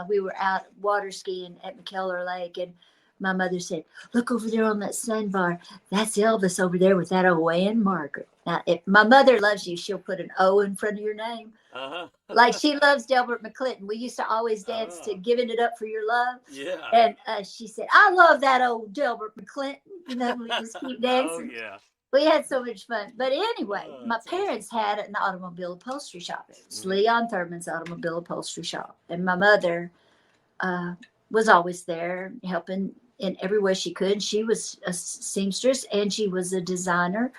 we were out water skiing at McKellar Lake, and my mother said, "Look over there on that sandbar. That's Elvis over there with that old Ann Margaret." Now, if my mother loves you, she'll put an O in front of your name, Uh like huh. she loves Delbert McClinton. We used to always dance to Oh, "Giving It Up for Your Love," yeah. and she said, "I love that old Delbert McClinton." We just keep Oh dancing. yeah. We had so much fun. But anyway, Oh, my that's awesome. parents had an automobile upholstery shop. It was Hmm. Leon Thurman's automobile upholstery shop. And my mother uh, was always there helping in every way she could. She was a seamstress and she was a designer.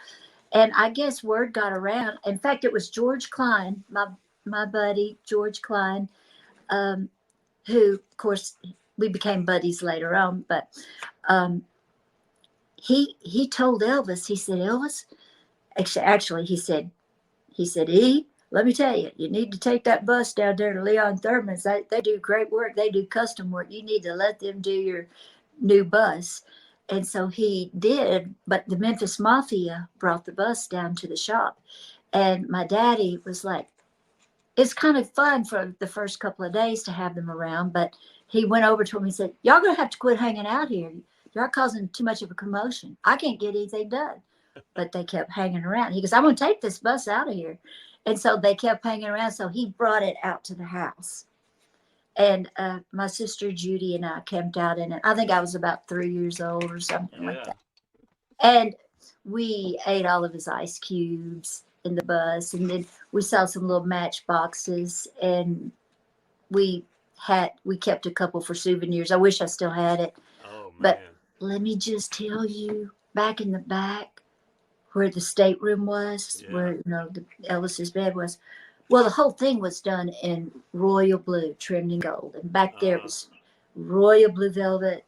And I guess word got around. In fact, it was George Klein, my buddy, George Klein, um, who, of course, we became buddies later on. But um, he told Elvis, he said, Elvis, actually, he said, E, let me tell you, you need to take that bus down there to Leon Thurman's. They do great work. They do custom work. You need to let them do your new bus. And so he did, but the Memphis Mafia brought the bus down to the shop. And my daddy was like, it's kind of fun for the first couple of days to have them around, but he went over to him and said, y'all gonna have to quit hanging out here. You're causing too much of a commotion. I can't get anything done. But they kept hanging around. He goes, I'm gonna take this bus out of here. And so they kept hanging around. So he brought it out to the house. And my sister Judy and I camped out in it. I think I was about 3 years old or something like Yeah. that. And we ate all of his ice cubes in the bus. And then we saw some little matchboxes, and we we kept a couple for souvenirs. I wish I still had it. Oh But man. let me just tell you, back in the back where the stateroom was, Yeah. where the Elvis's bed was, well, the whole thing was done in royal blue, trimmed in gold, and back there Uh. was royal blue velvet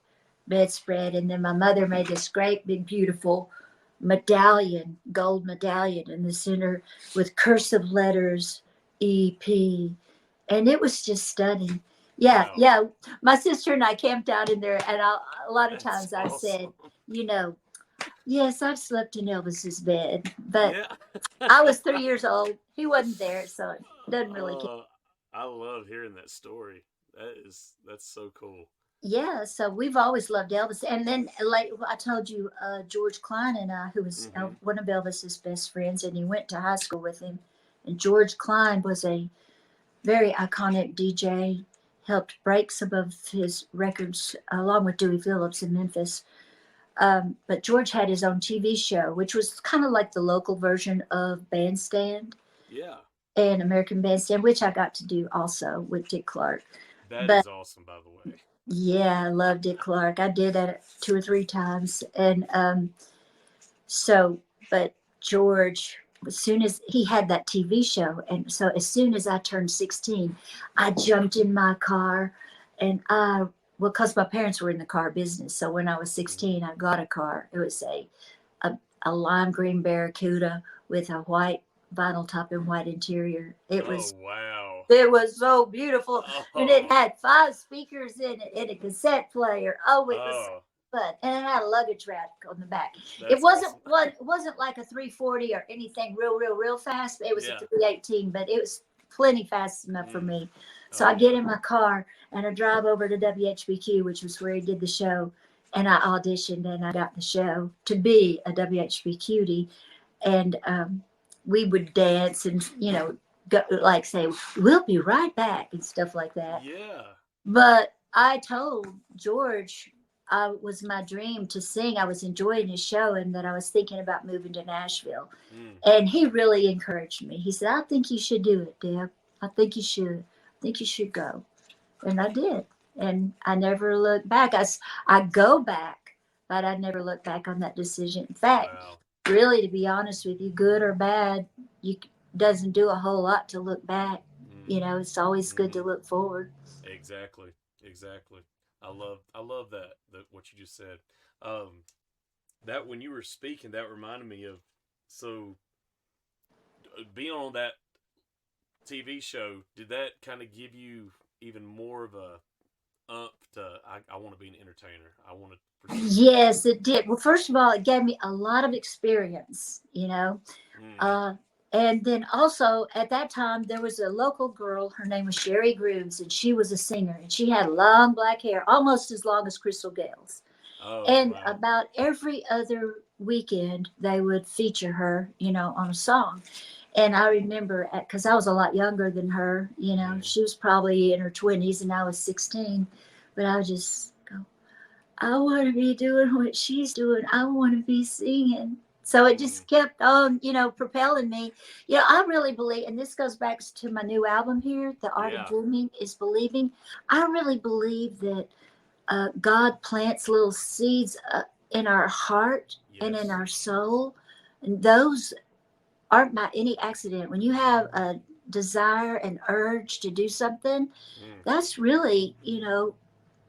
bedspread, and then my mother made this great big beautiful medallion, gold medallion in the center with cursive letters EP, and it was just stunning. Yeah, Wow. yeah. My sister and I camped out in there, and a lot of That's times I've said, awesome. you know, yes, I've slept in Elvis's bed, but Yeah. I was 3 years old. He wasn't there, so it doesn't really count. uh, I love hearing that story. That's so cool. Yeah, so we've always loved Elvis. And then, like I told you, George Klein and I, who was Hmm. one of Elvis's best friends, and he went to high school with him. And George Klein was a very iconic DJ, helped break some of his records along with Dewey Phillips in Memphis. But George had his own TV show, which was kind of like the local version of Bandstand Yeah. and American Bandstand, which I got to do also with Dick Clark. That But is awesome, by the way. yeah, I love Dick Clark. I did that 2 or 3 times. And so, but George, as soon as he had that TV show, and so as soon as I turned 16, I jumped in my car and well, because my parents were in the car business. So when I was Hmm. 16, I got a car. It was a lime green Barracuda with a white vinyl top and white interior. It Oh was wow. it was so beautiful, and it Oh. had 5 speakers in it and a cassette player. Oh, it was Oh. fun, and it had a luggage rack on the back. It That's wasn't awesome. one. It wasn't like a 340 or anything real fast. It was a Yeah. 318, but it was plenty fast enough for Mm. me. So Oh I get yeah. in my car and I drive over to WHBQ, which was where he did the show, and I auditioned and I got the show to be a WHB cutie, and we would dance and go, like say we'll be right back and stuff like that. Yeah. But I told George I was my dream to sing. I was enjoying his show and that I was thinking about moving to Nashville. Mm. And he really encouraged me. He said, I think you should do it, Deb. I think you should. I think you should go. And I did. And I never looked back. I go back, but I never look back on that decision. In fact, Wow. really, to be honest with you, good or bad, you doesn't do a whole lot to look back. Hmm. It's always good to Hmm. look forward. Exactly. Exactly. I love that what you just said. Um, that when you were speaking, that reminded me of so being on that TV show. Did that kind of give you even more of a to I want to be an entertainer. I want to pursue Yes, it did. Well, first of all, it gave me a lot of experience, you know. that. Uh, and then also at that time, there was a local girl. Her name was Sherry Grooves, and she was a singer. And she had long black hair, almost as long as Crystal Gale's. Oh And wow. about every other weekend, they would feature her, you know, on a song. And I remember, because I was a lot younger than her, you know, Mm, she was probably in her 20s and I was 16. But I would just go, I want to be doing what she's doing. I want to be singing. So it mm, just kept on, you know, propelling me. You know, I really believe, and this goes back to my new album here, The Art of yeah. Dreaming is Believing. I really believe that God plants little seeds in our heart and in Yes. our soul. And those aren't by any accident. When you have a desire and urge to do something, Mm, that's really, you know,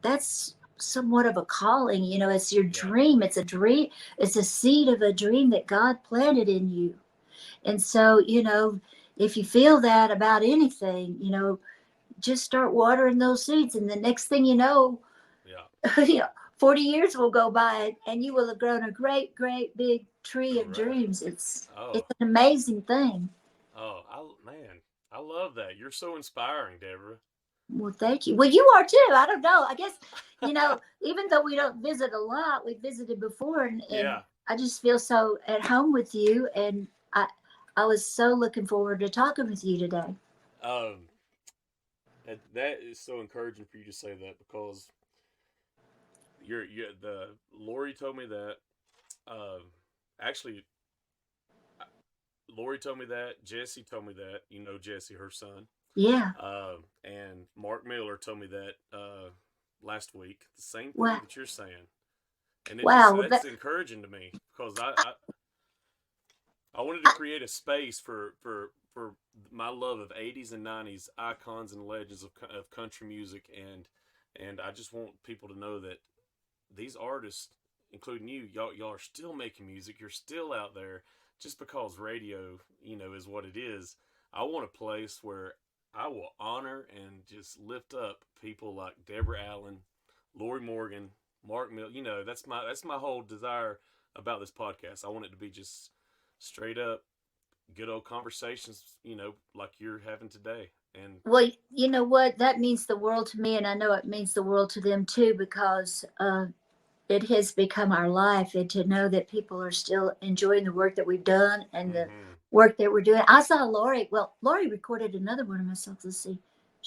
that's somewhat of a calling. You know, it's your yeah. dream. It's a dream. It's a seed of a dream that God planted in you. And so, you know, if you feel that about anything, you know, just start watering those seeds. And the next thing you know, Yeah. you know, 40 years will go by and you will have grown a great, great big tree of Right. dreams. It's Oh. an amazing thing. Oh. Man. I love that. You're so inspiring, Deborah. Well, thank you. Well, you are too. I don't know. I guess, you know, even though we don't visit a lot, we visited before, and Yeah. I just feel so at home with you. And I was so looking forward to talking with you today. Um. That is so encouraging for you to say that because the Lori told me that. Um. Actually, Lori told me that. Jesse told me that. You know Jesse, her son. Yeah. And Mark Miller told me that last week. The same thing Wow. that you're saying, and it just Wow. that's encouraging to me because I wanted to create a space for my love of 80s and 90s icons and legends of country music, and I just want people to know that these artists, including you, y'all are still making music. You're still out there. Just because radio, is what it is. I want a place where I will honor and just lift up people like Deborah Allen, Lori Morgan, Mark Mill. That's my whole desire about this podcast. I want it to be just straight up good old conversations, like you're having today. And Well, you know what? That means the world to me, and I know it means the world to them too, because it has become our life. And to know that people are still enjoying the work that we've done and the mm-hmm. work that we're doing. I saw Lori. Well, Lori recorded another one of my songs. Let's see.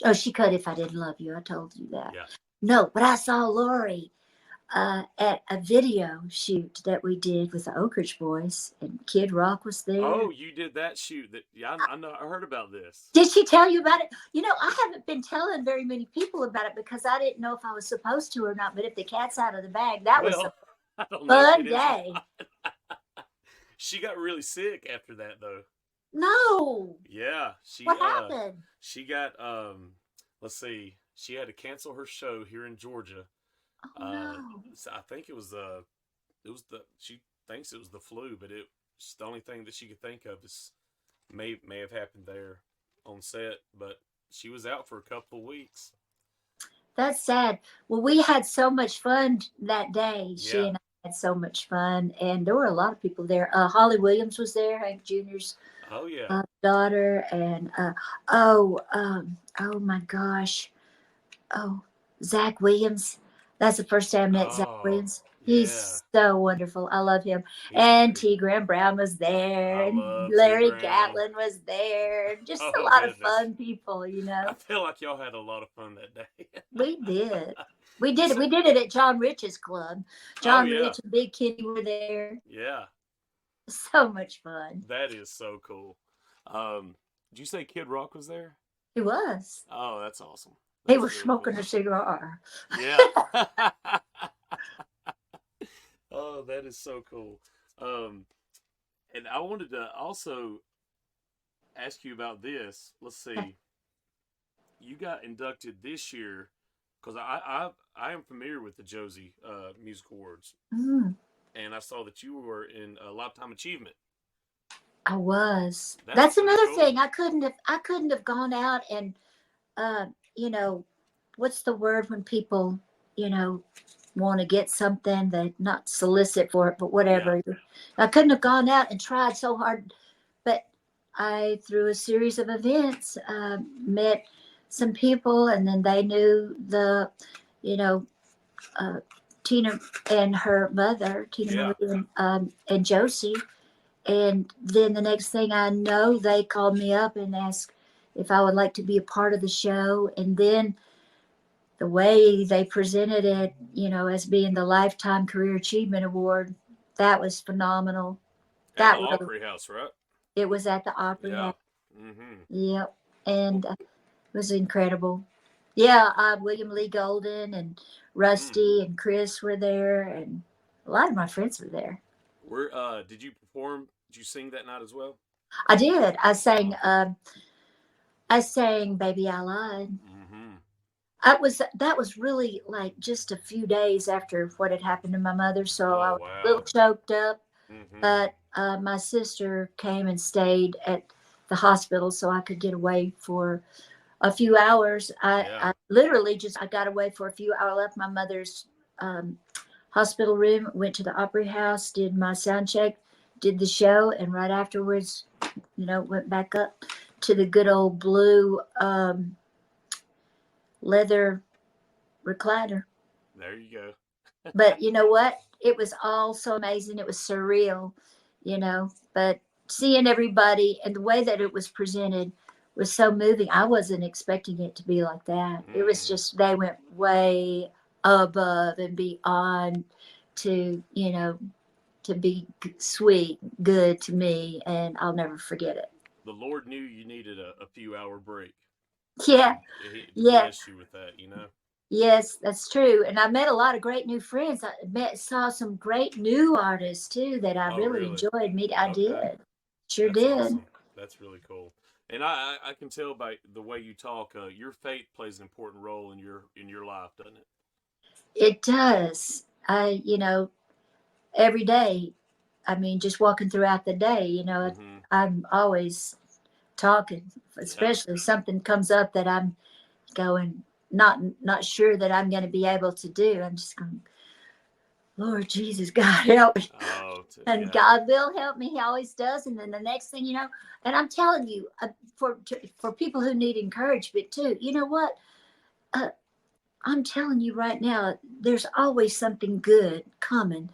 Oh, she cut If I Didn't Love You. I told you that. Yeah. No, but I saw Lori at a video shoot that we did with the Oak Ridge Boys, and Kid Rock was there. Oh, you did that shoot that? Yeah, I know. I heard about this. Did she tell you about it? You know, I haven't been telling very many people about it because I didn't know if I was supposed to or not. But if the cat's out of the bag, that was a Well, I don't know if it fun is or day. not. She got really sick after that, though. No. Yeah, What happened? she got let's see, she had to cancel her show here in Georgia. Oh no. So I think it was the she thinks it was the flu, but it's the only thing that she could think of is may have happened there on set, but she was out for a couple of weeks. That's sad. Well, we had so much fun that day. She Yeah. and I had so much fun, and there were a lot of people there. Holly Williams was there, Hank Jr.'s Oh yeah. daughter, and oh my gosh, oh, Zach Williams. That's the first time I met Zach Oh Williams. yeah. He's so wonderful. I love him. He's And great. T. Graham Brown was there, I and love T Larry Graham. Gatlin was there. Just a Oh lot of goodness. fun people, you know. I feel like y'all had a lot of fun that day. We did. We did it. So, We did it at John Rich's club. oh John yeah. Rich and Big Kitty were there. Yeah. So much fun. That is so cool. Did you say Kid Rock was there? It was. Oh, that's awesome. He That's was really smoking cool. a cigar. Yeah. Oh, that is so cool. And I wanted to also ask you about this. Let's see. You got inducted this year because I am familiar with the Josie Music Awards, Mm, and I saw that you were in a Lifetime Achievement. I was. That's That's pretty another cool. thing. I couldn't have gone out and uh, you know, what's the word when people, want to get something, they not solicit for it, but whatever. I couldn't have gone out and tried so hard, but I, through a series of events, met some people, and then they knew you know, uh, Tina and her mother, Tina Yeah. Marie and Josie. And then the next thing I know, they called me up and asked if I would like to be a part of the show. And then the way they presented it, as being the Lifetime Career Achievement Award, that was phenomenal. At the That was, Opry House, right? it was at the Opry Yeah. House. Mm-hmm. Yep. And it was incredible. Yeah, William Lee Golden and Rusty and Chris were there, and a lot of my friends were there. Did you perform? Did you sing that night as well? I did. I sang "Baby I Lied." Mm-hmm. That was really like just a few days after what had happened to my mother, so I Oh was a wow. little choked up. Mm-hmm. But my sister came and stayed at the hospital so I could get away for a few hours. I literally I got away for a few hours. I left my mother's hospital room, went to the Opry House, did my sound check, did the show, and right afterwards, went back up to the good old blue leather recliner. There you go. But you know what? It was all so amazing. It was surreal, but seeing everybody and the way that it was presented was so moving. I wasn't expecting it to be like that. It was just, they went way above and beyond to, to be sweet, good to me. And I'll never forget it. The Lord knew you needed a few-hour break. Yeah. He Yeah. blessed you with that, Yes, that's true. And I met a lot of great new friends. Saw some great new artists too that I Oh, really really? enjoyed meeting. I Okay. did. Sure That's did. awesome. That's really cool. And I can tell by the way you talk, your faith plays an important role in your life, doesn't it? It does. Every day, I mean, just walking throughout the day, Mm-hmm. I'm always talking, Yeah. especially if something comes up that I'm going, not sure that I'm going to be able to do. I'm just going, Lord Jesus, God help me. Oh, And yeah. God will help me. He always does. And then the next thing and I'm telling you, for people who need encouragement too, you know what? I'm telling you right now, there's always something good coming.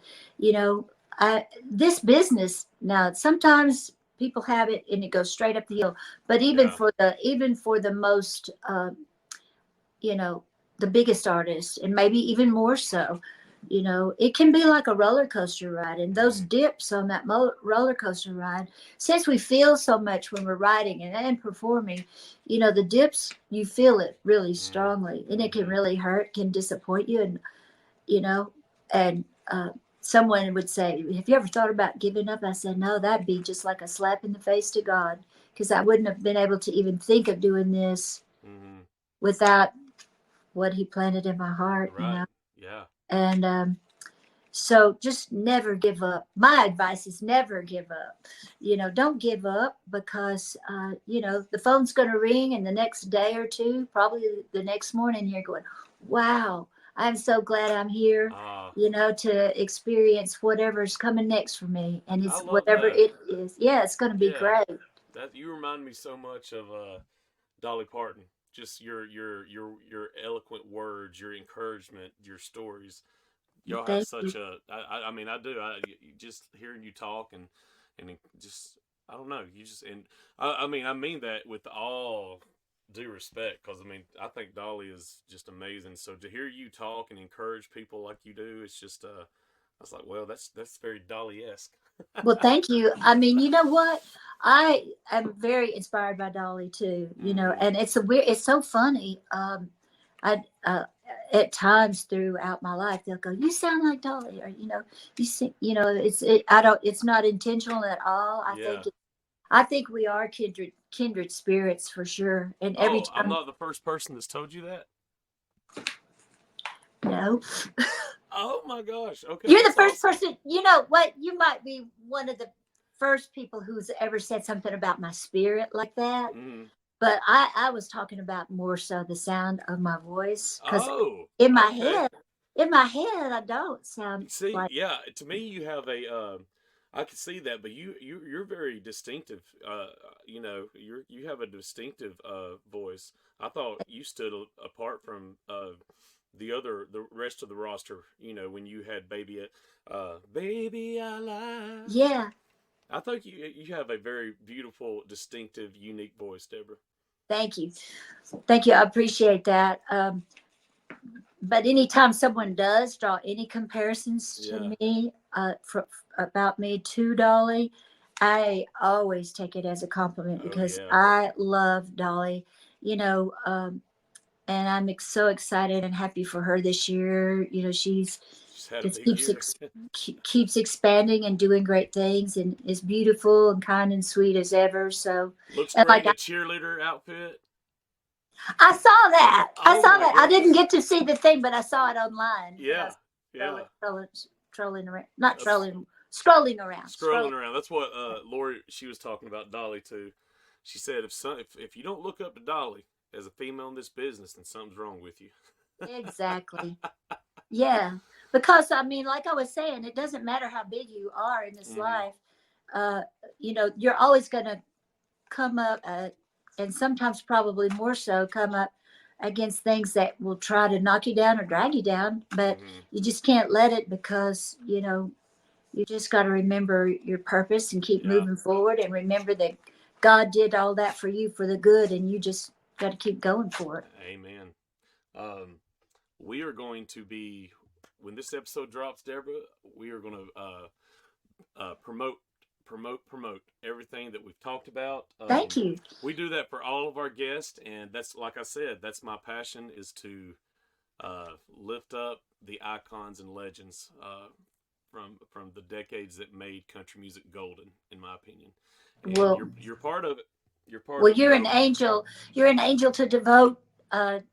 This business now, sometimes people have it and it goes straight up the hill. But Yeah. even for the most, you know, the biggest artists, and maybe even more so, it can be like a roller coaster ride. And those dips on that roller coaster ride, since we feel so much when we're riding and performing, the dips, you feel it really strongly, and it can really hurt, can disappoint you. And, you know, and, someone would say, have you ever thought about giving up? I said, no, that'd be just like a slap in the face to God, because I wouldn't have been able to even think of doing this without what he planted in my heart, Right. Yeah. And so just never give up. My advice is never give up. Don't give up, because, the phone's going to ring, and the next day or two, probably the next morning, you're going, wow, I'm so glad I'm here, to experience whatever's coming next for me. And I it's love whatever that. it is. Yeah, it's going to be Yeah. great. That you remind me so much of Dolly Parton. Just your eloquent words, your encouragement, your stories. Y'all have Thank you. such a. I mean, I do. Just hearing you talk and just I don't know. You just and I mean that with all due respect, because I mean I think Dolly is just amazing. So to hear you talk and encourage people like you do, it's just I was like, well, that's very Dolly-esque. Well, thank you. I mean, you know what? I am very inspired by Dolly too. And it's so funny. I At times throughout my life, they'll go, "You sound like Dolly," or you see, I don't. It's not intentional at all. Yeah. I think we are kindred spirits for sure. And every Oh, I'm time, not the first person that's told you that. no, Oh my gosh. Okay, you're the that's first awesome. person. You know what? You might be one of the first people who's ever said something about my spirit like that. But I was talking about more so the sound of my voice, because Oh, in my okay. head, in my head, I don't sound See, like. yeah, to me, you have a. I can see that, but you're very distinctive. You know, you have a distinctive voice. I thought you stood apart from the rest of the roster. You know, when you had baby I lie. Yeah, I think you have a very beautiful, distinctive, unique voice, Deborah. thank you, thank you. I appreciate that. But anytime someone does draw any comparisons Yeah. to me, about me to Dolly, I always take it as a compliment Oh because yeah. I love Dolly. You know, and I'm so excited and happy for her this year. You know, she's She's had a just big year. keeps expanding and doing great things, and is beautiful and kind and sweet as ever. So, Looks and great like in a cheerleader outfit. I saw that, I Oh saw my that. I didn't goodness. get to see the thing, but I saw it online when I Yeah. was Yeah. trolling around, not That's trolling, scrolling around, scrolling around. That's what Lori she was talking about Dolly too. She said if you don't look up to Dolly as a female in this business, then something's wrong with you. Exactly. Yeah, because I mean, like I was saying, it doesn't matter how big you are in this Hmm. life. Uh, you know, you're always going to come up, and sometimes probably more so, come up against things that will try to knock you down or drag you down. But Hmm. you just can't let it, because you know you just got to remember your purpose and keep Yeah. moving forward, and remember that God did all that for you for the good, and you just got to keep going for it. Amen. Um, we are going to be when this episode drops, Deborah. We are going to promote everything that we've talked about. Thank you. We do that for all of our guests, and that's like I said, that's my passion is to lift up the icons and legends from the decades that made country music golden, in my opinion. And Well, you're part of it. You're part well, of it, you're an Deborah. angel. You're an angel to devote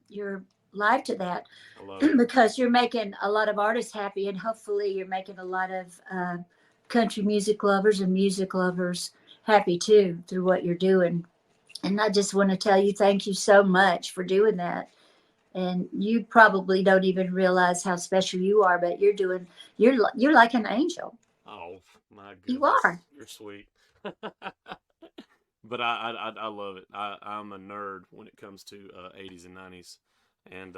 your life to that, I love it. because you're making a lot of artists happy, and hopefully you're making a lot of country music lovers and music lovers happy too through what you're doing. And I just want to tell you thank you so much for doing that. And you probably don't even realize how special you are, but you're like an angel. Oh my You goodness, are. you're sweet. But I love it. I'm a nerd when it comes to 80s and 90s, and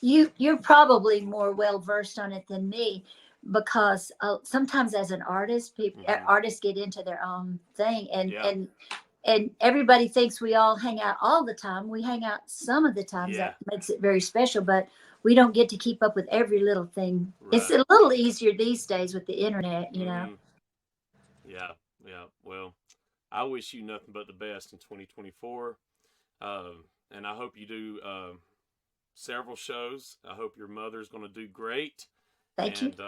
You're probably more well versed on it than me, because sometimes as an artist, mhm. artists get into their own thing, and Yeah, everybody thinks we all hang out all the time. We hang out some of the times. yeah, That makes it very special, but we don't get to keep up with every little thing. It's right. a little easier these days with the internet, you know. Hmm. Yeah, yeah. Well, I wish you nothing but the best in 2024, and I hope you do several shows. I hope your mother's going to do great, Thank you. and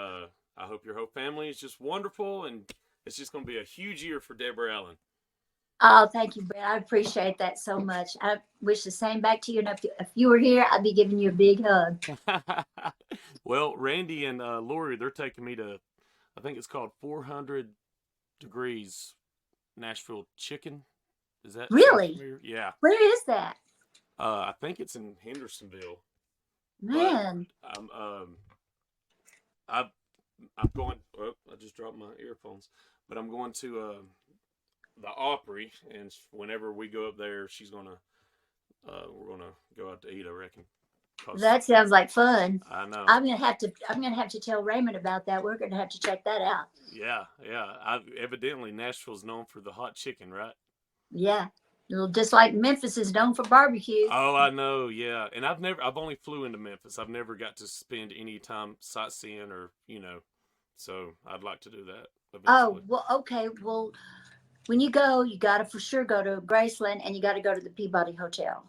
I hope your whole family is just wonderful, and it's just going to be a huge year for Deborah Allen. Oh, thank you, Brett. I appreciate that so much. I wish the same back to you. And if you were here, I'd be giving you a big hug. Well, Randy and Lori, they're taking me to, I think it's called 400 Degrees Nashville Chicken. Is that sound Really? familiar? Yeah. Where is that? I think it's in Hendersonville, but Man, I'm I I'm going. Oh, I just dropped my earphones, but I'm going to the Opry, and whenever we go up there, we're gonna go out to eat. I reckon. 'Cause that sounds like fun. I know. I'm gonna have to tell Raymond about that. We're gonna have to check that out. Yeah, yeah. Evidently Nashville's known for the hot chicken, right? Yeah. Just like Memphis is known for barbecue. Oh, I know. Yeah, and I've only flew into Memphis. I've never got to spend any time sightseeing or so I'd like to do that Oh, eventually. well, okay. Well, when you go, you gotta for sure go to Graceland, and you gotta go to the Peabody Hotel.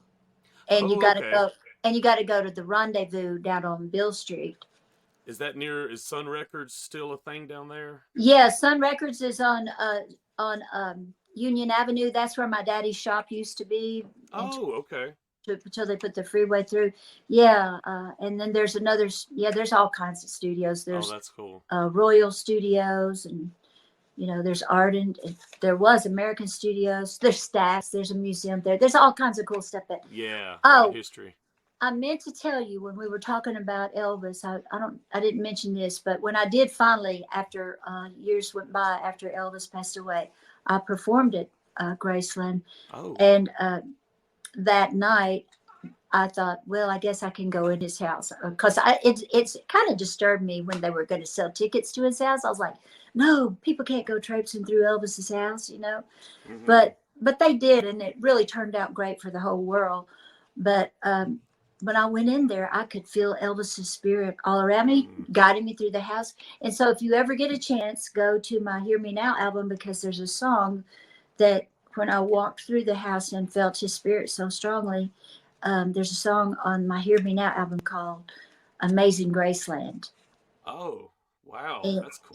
And you Oh, gotta okay. go and you gotta go to the Rendezvous down on Bill Street. Is that near? Is Sun Records still a thing down there? Yeah, Sun Records is on Union Avenue. That's where my daddy's shop used to be Oh, okay. until they put the freeway through. Yeah, and then there's another. Yeah, there's all kinds of studios. Oh, There's that's cool. Royal Studios, and You know, there's art and there was American Studios. There's Stax. There's a museum there. There's all kinds of cool stuff that. Yeah. Oh, History. I meant to tell you when we were talking about Elvis. I didn't mention this, but when I did finally, after years went by after Elvis passed away, I performed at Graceland. Oh. And that night, I thought, well, I guess I can go in his house, because it's kind of disturbed me when they were going to sell tickets to his house. I was like, no, people can't go traipsing through Elvis's house, you know. Mm-hmm. But they did, and it really turned out great for the whole world. But when I went in there, I could feel Elvis's spirit all around me, guiding me through the house. And so if you ever get a chance, go to my Hear Me Now album, because there's a song that when I walked through the house and felt his spirit so strongly, there's a song on my Hear Me Now album called Amazing Graceland. Oh, wow. And that's cool.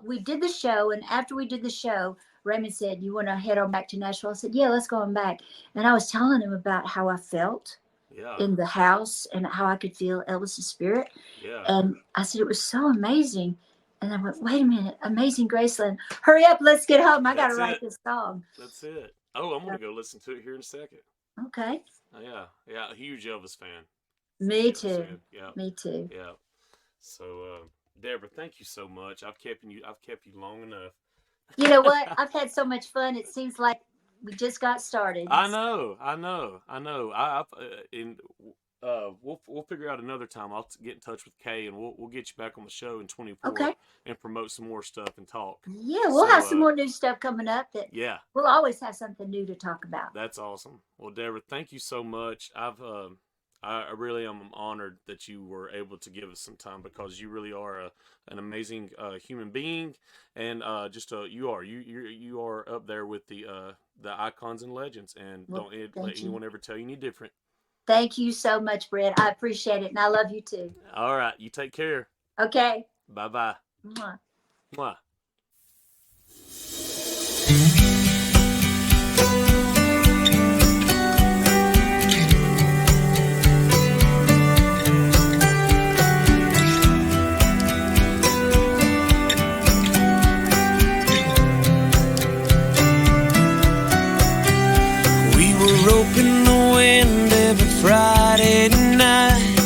We did the show, and after we did the show, Raymond said, you want to head on back to Nashville? I said, yeah, let's go on back. And I was telling him about how I felt in the house and how I could feel Elvis's spirit. Yeah. And I said, it was so amazing. And I went, wait a minute, Amazing Graceland. Hurry up, let's get home. I got to write this song. That's it. Oh, I'm going to go listen to it here in a second. Okay. Oh, yeah. Yeah, a huge Elvis fan. Me too. Yeah. Me too. Yeah. So, Deborah, thank you so much. I've kept you long enough. You know what? I've had so much fun. It seems like we just got started. I know. We'll figure out another time. I'll get in touch with Kay, and we'll get you back on the show in 24 and promote some more stuff and talk. Yeah, we'll have some more new stuff coming up. We'll always have something new to talk about. That's awesome. Well, Deborah, thank you so much. I really am honored that you were able to give us some time, because you really are an amazing human being, and you are up there with the icons and legends, and don't let anyone ever tell you any different. Thank you so much, Brett. I appreciate it, and I love you too. All right, you take care. Okay. Bye-bye. Mwah. Mwah. Roping the wind every Friday night,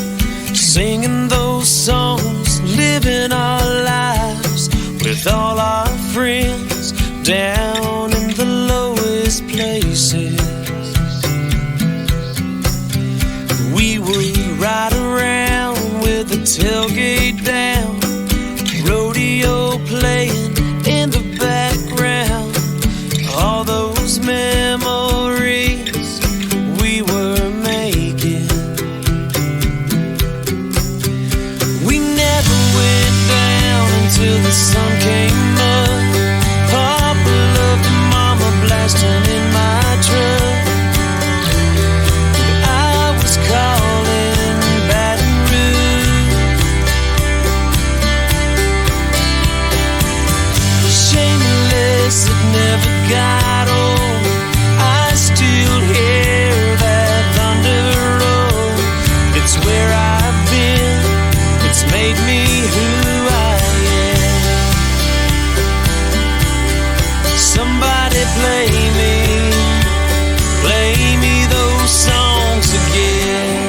singing those songs, living our lives with all our friends down in the lowest places. We would ride around with the tailgate down, rodeo playing in the background. All those memories we were making. We never went down until the sun came up. Papa loved and Mama blasting in my truck. I was calling Baton Rouge. Shameless, it never got old. I still hear that thunder roll. It's where I've been. It's made me who I am. Somebody play me those songs again.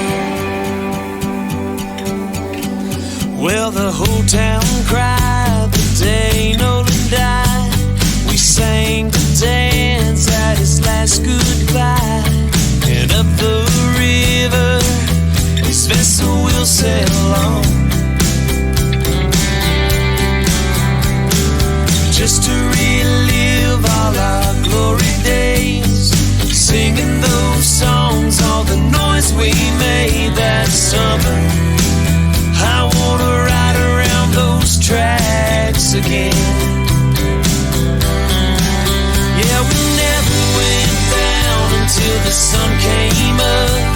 Well, the whole town cried the day Nolan died. We sang to dance at his last goodbye. And up the river, his vessel will sail on, just to relive all our glory days, singing those songs, all the noise we made that summer. I wanna ride around those tracks again. Yeah, we never went down until the sun came up.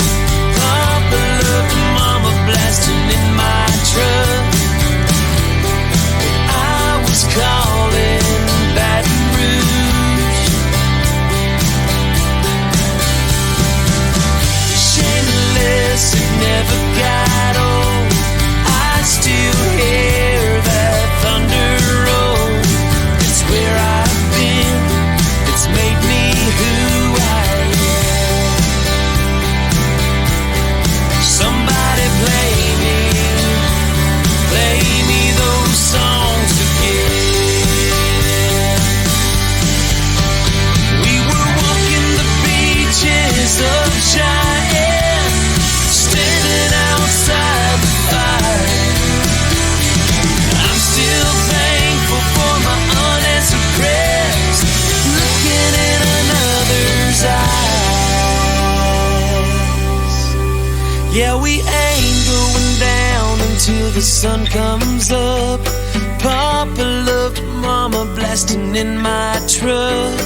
Papa loved and Mama blasting in my the sun comes up. Papa loved Mama blasting in my truck,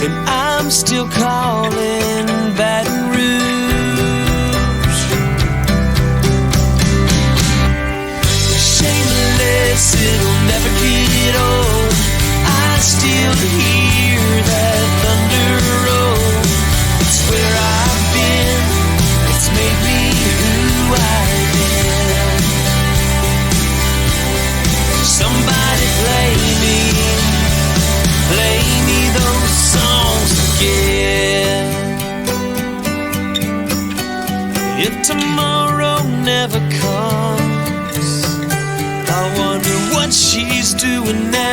and I'm still calling Baton Rouge. Shameless, it'll never get old. I still hear that thunder roll. It's where I've been, it's made me who I am. Somebody play me those songs again. If tomorrow never comes, I wonder what she's doing now.